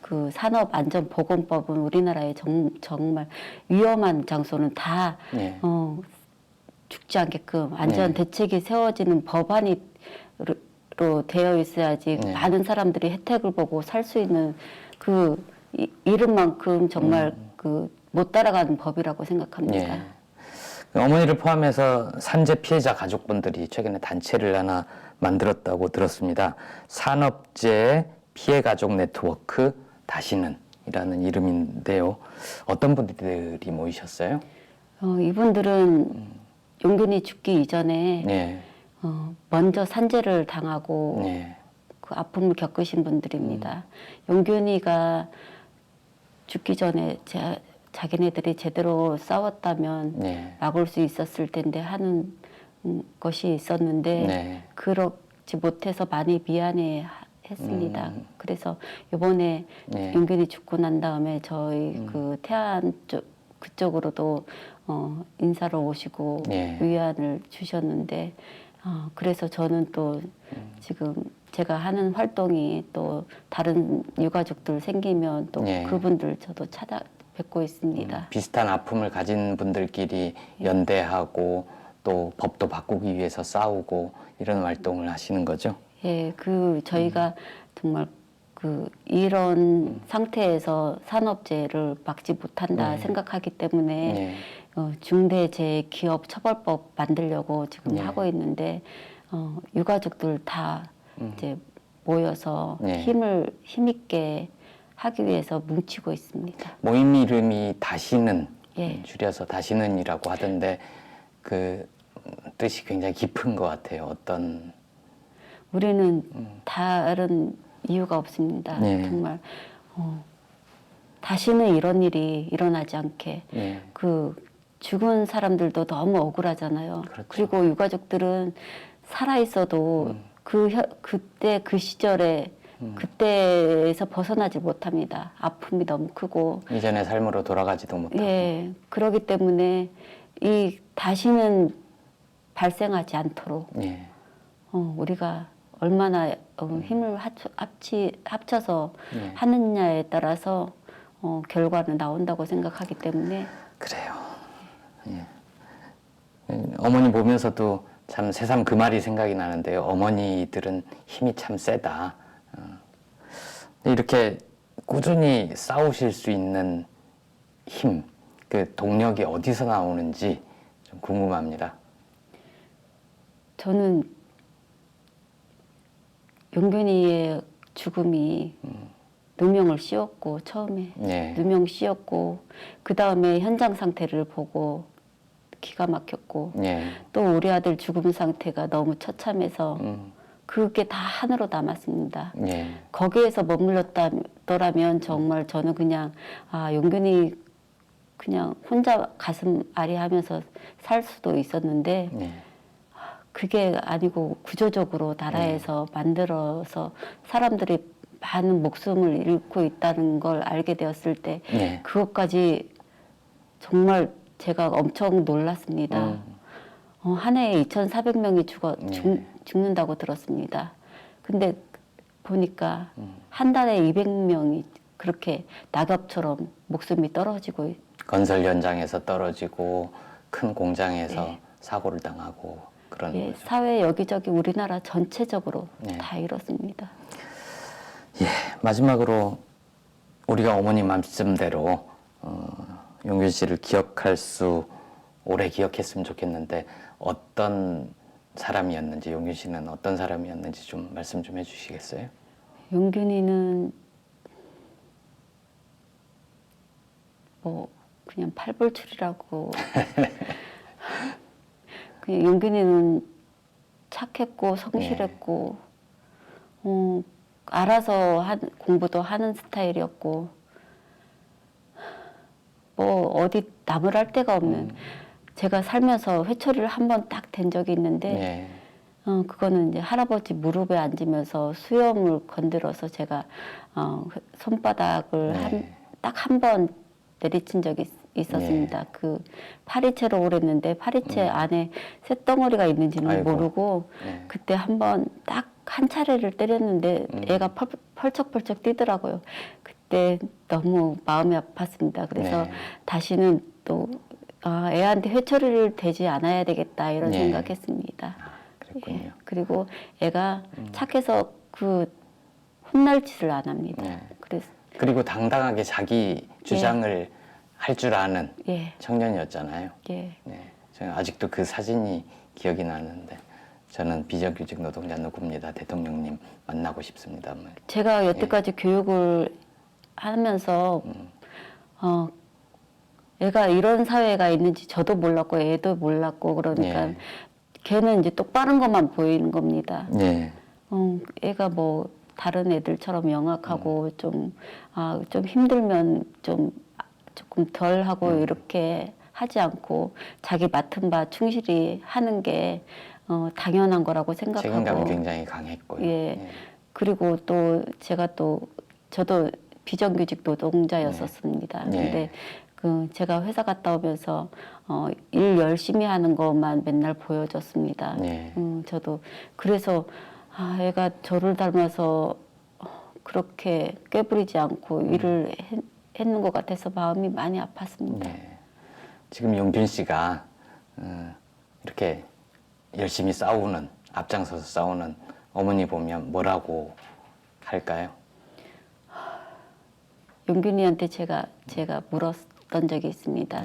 그 산업안전보건법은 우리나라의 정말 위험한 장소는 다 예. 죽지 않게끔 안전 대책이 세워지는 법안으로 되어 있어야지 많은 사람들이 혜택을 보고 살 수 있는 그 이름만큼 정말 그 못 따라가는 법이라고 생각합니다. 예. 어머니를 포함해서 산재 피해자 가족분들이 최근에 단체를 하나 만들었다고 들었습니다. 산업재해 피해 가족 네트워크 다시는 이라는 이름인데요. 어떤 분들이 모이셨어요? 이분들은 용균이 죽기 이전에 예. 먼저 산재를 당하고 예. 그 아픔을 겪으신 분들입니다. 용균이가 죽기 전에 자기네들이 제대로 싸웠다면 예. 막을 수 있었을 텐데 하는 것이 있었는데 네. 그렇지 못해서 많이 미안해 했습니다. 그래서 이번에 네. 용균이 죽고 난 다음에 저희 그 태안 쪽 그쪽으로도 인사로 오시고 예. 위안을 주셨는데 그래서 저는 또 지금 제가 하는 활동이 또 다른 유가족들 생기면 또 예. 그분들 저도 찾아뵙고 있습니다. 비슷한 아픔을 가진 분들끼리 연대하고 또 법도 바꾸기 위해서 싸우고 이런 활동을 하시는 거죠? 예, 그 저희가 정말 그 이런 상태에서 산업재해를 막지 못한다 생각하기 때문에 네. 중대재해기업처벌법 만들려고 지금 네. 하고 있는데 유가족들 다 이제 모여서 네. 힘있게 하기 위해서 뭉치고 있습니다. 모임 이름이 다시는 예. 줄여서 다시는이라고 하던데 그 뜻이 굉장히 깊은 것 같아요. 어떤 우리는 다른 이유가 없습니다. 네. 정말 다시는 이런 일이 일어나지 않게 예. 그 죽은 사람들도 너무 억울하잖아요. 그렇죠. 그리고 유가족들은 살아 있어도 그때 그 시절에 그때에서 벗어나지 못합니다. 아픔이 너무 크고 이전의 삶으로 돌아가지도 못하고 예 그러기 때문에 이 다시는 발생하지 않도록 예. 우리가 얼마나 힘을 합쳐서 예. 하느냐에 따라서 결과는 나온다고 생각하기 때문에 그래요. 예. 어머니 보면서도 참 새삼 그 말이 생각이 나는데요. 어머니들은 힘이 참 세다. 이렇게 꾸준히 싸우실 수 있는 힘, 그 동력이 어디서 나오는지 좀 궁금합니다. 저는 용균이의 죽음이 누명을 씌웠고 처음에 예. 누명 씌웠고 그 다음에 현장 상태를 보고 기가 막혔고 예. 또 우리 아들 죽음 상태가 너무 처참해서 그게 다 하나로 남았습니다. 예. 거기에서 머물렀더라면 정말 저는 그냥 용균이 그냥 혼자 가슴 아리하면서 살 수도 있었는데 예. 그게 아니고 구조적으로 나라에서 만들어서 사람들이 많은 목숨을 잃고 있다는 걸 알게 되었을 때 예. 그것까지 정말 제가 엄청 놀랐습니다. 한 해에 2,400명이 죽는다고 들었습니다. 근데 보니까 한 달에 200명이 그렇게 낙엽처럼 목숨이 떨어지고 건설 현장에서 떨어지고 큰 공장에서 사고를 당하고 그런 예, 거죠. 사회 여기저기 우리나라 전체적으로 네. 다 이렇습니다. 예, 마지막으로 우리가 어머니 말씀대로 용균 씨를 기억할 수 오래 기억했으면 좋겠는데 어떤 사람이었는지 용균 씨는 어떤 사람이었는지 좀 말씀 좀 해주시겠어요? 용균이는 뭐 그냥 팔불출이라고 그냥 용균이는 착했고 성실했고 알아서 공부도 하는 스타일이었고 뭐 어디 나무랄 데가 없는 제가 살면서 회초리를 한 번 딱 댄 적이 있는데 네. 그거는 이제 할아버지 무릎에 앉으면서 수염을 건드려서 제가 손바닥을 네. 딱 한 번 내리친 적이 있었습니다. 그 파리채로 오랬는데 파리채 안에 쇳덩어리가 있는지는 아이고. 모르고 네. 그때 한 번 딱 한 차례를 때렸는데 애가 펄쩍펄쩍 뛰더라고요. 그때 너무 마음이 아팠습니다. 그래서 네. 다시는 또 애한테 회초리를 대지 않아야 되겠다 이런 네. 생각했습니다. 그랬군요. 예. 그리고 애가 착해서 그 혼날 짓을 안 합니다. 네. 그래서 그리고 당당하게 자기 주장을 할 줄 아는 예, 청년이었잖아요. 예. 네. 저는 아직도 그 사진이 기억이 나는데 저는 비정규직 노동자 누구입니다. 대통령님 만나고 싶습니다. 제가 여태까지 교육을 하면서 애가 이런 사회가 있는지 저도 몰랐고 애도 몰랐고 그러니까 예. 걔는 이제 똑바른 것만 보이는 겁니다. 네. 애가 뭐 다른 애들처럼 영악하고 좀 힘들면 조금 덜 하고 이렇게 하지 않고 자기 맡은 바 충실히 하는 게 당연한 거라고 생각하고 책임감이 굉장히 강했고요. 예. 그리고 또 저도 비정규직 노동자였었습니다. 네. 근데 제가 회사 갔다 오면서 일 열심히 하는 것만 맨날 보여줬습니다. 네. 저도 그래서 애가 저를 닮아서 그렇게 꾀부리지 않고 일을 했는 것 같아서 마음이 많이 아팠습니다. 네. 지금 용균 씨가 이렇게 열심히 앞장서서 싸우는 어머니 보면 뭐라고 할까요? 용균이한테 제가 물었던 적이 있습니다.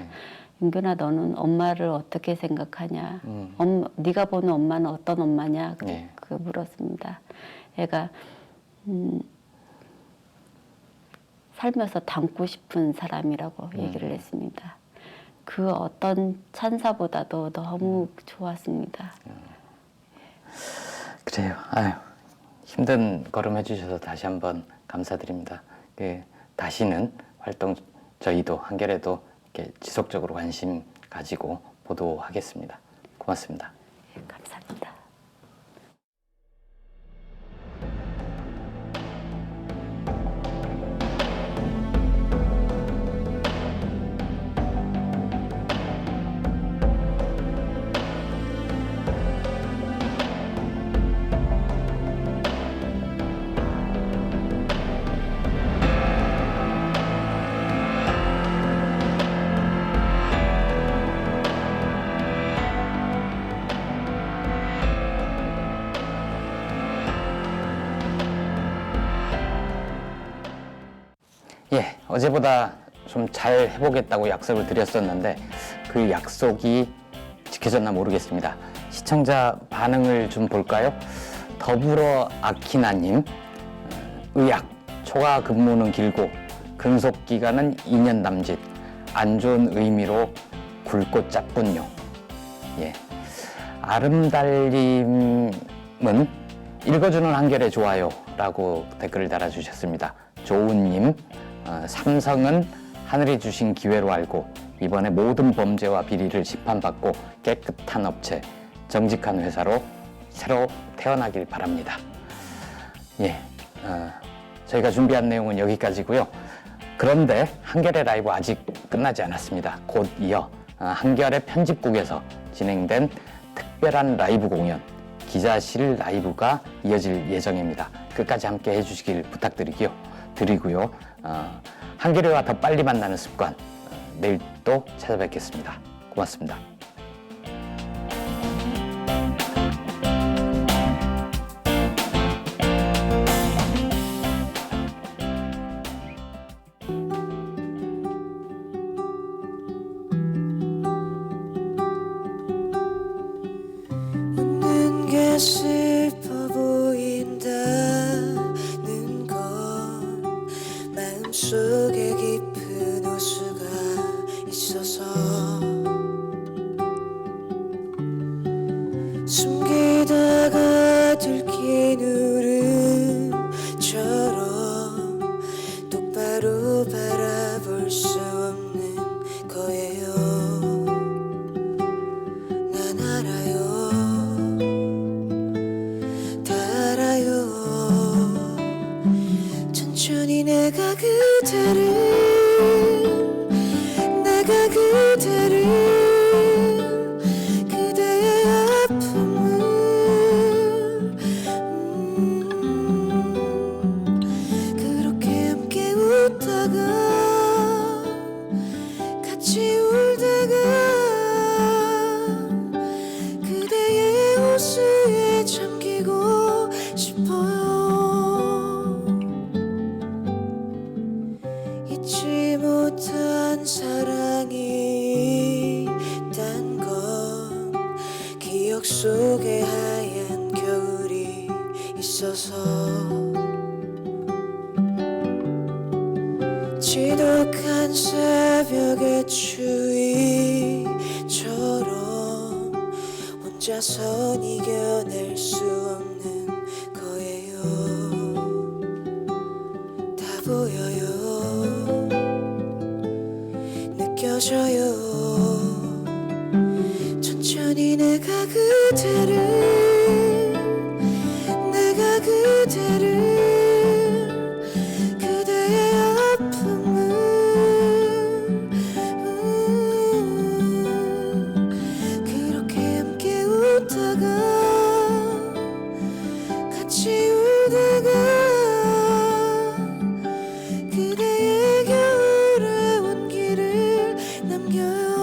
용균아, 너는 엄마를 어떻게 생각하냐? 네가 보는 엄마는 어떤 엄마냐? 네. 그 물었습니다. 애가 살면서 닮고 싶은 사람이라고 얘기를 했습니다. 그 어떤 찬사보다도 너무 좋았습니다. 그래요. 아유, 힘든 걸음 해주셔서 다시 한번 감사드립니다. 다시는 활동 저희도 한겨레도 이렇게 지속적으로 관심 가지고 보도하겠습니다. 고맙습니다. 예, 감사합니다. 예, 어제보다 좀 잘 해보겠다고 약속을 드렸었는데 그 약속이 지켜졌나 모르겠습니다. 시청자 반응을 좀 볼까요? 더불어 아키나님, 의학, 초과 근무는 길고 근속 기간은 2년 남짓, 안 좋은 의미로 굵고 짭군요. 예, 아름달님은 읽어주는 한겨레 좋아요라고 댓글을 달아주셨습니다. 조은님, 삼성은 하늘이 주신 기회로 알고 이번에 모든 범죄와 비리를 심판받고 깨끗한 업체, 정직한 회사로 새로 태어나길 바랍니다. 예, 저희가 준비한 내용은 여기까지고요. 그런데 한겨레 라이브 아직 끝나지 않았습니다. 곧 이어 한겨레 편집국에서 진행된 특별한 라이브 공연, 기자실 라이브가 이어질 예정입니다. 끝까지 함께 해주시길 부탁드리고요. 한겨레와 더 빨리 만나는 습관, 내일 또 찾아뵙겠습니다. 고맙습니다. 웃는 게 슬퍼 보인다는 건 마음속에 깊은 호수가 있어서 있어서 지독한 새벽의 추위처럼 혼자선 이겨낼 수 없는 거예요. 다 보여요. 느껴져요. 천천히 내가 그대를 그대의 아픔을 그렇게 함께 웃다가 같이 울다가 그대의 겨울의 온기를 남겨요.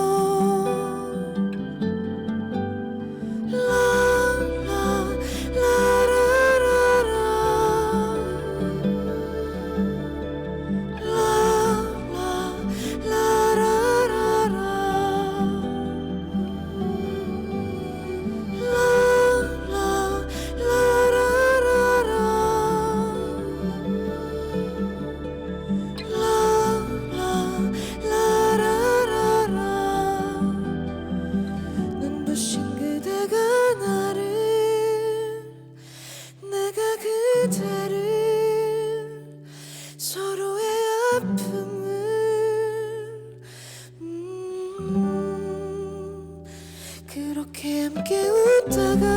눈부신 그대가 나를 내가 그대를 서로의 아픔을 그렇게 함께 웃다가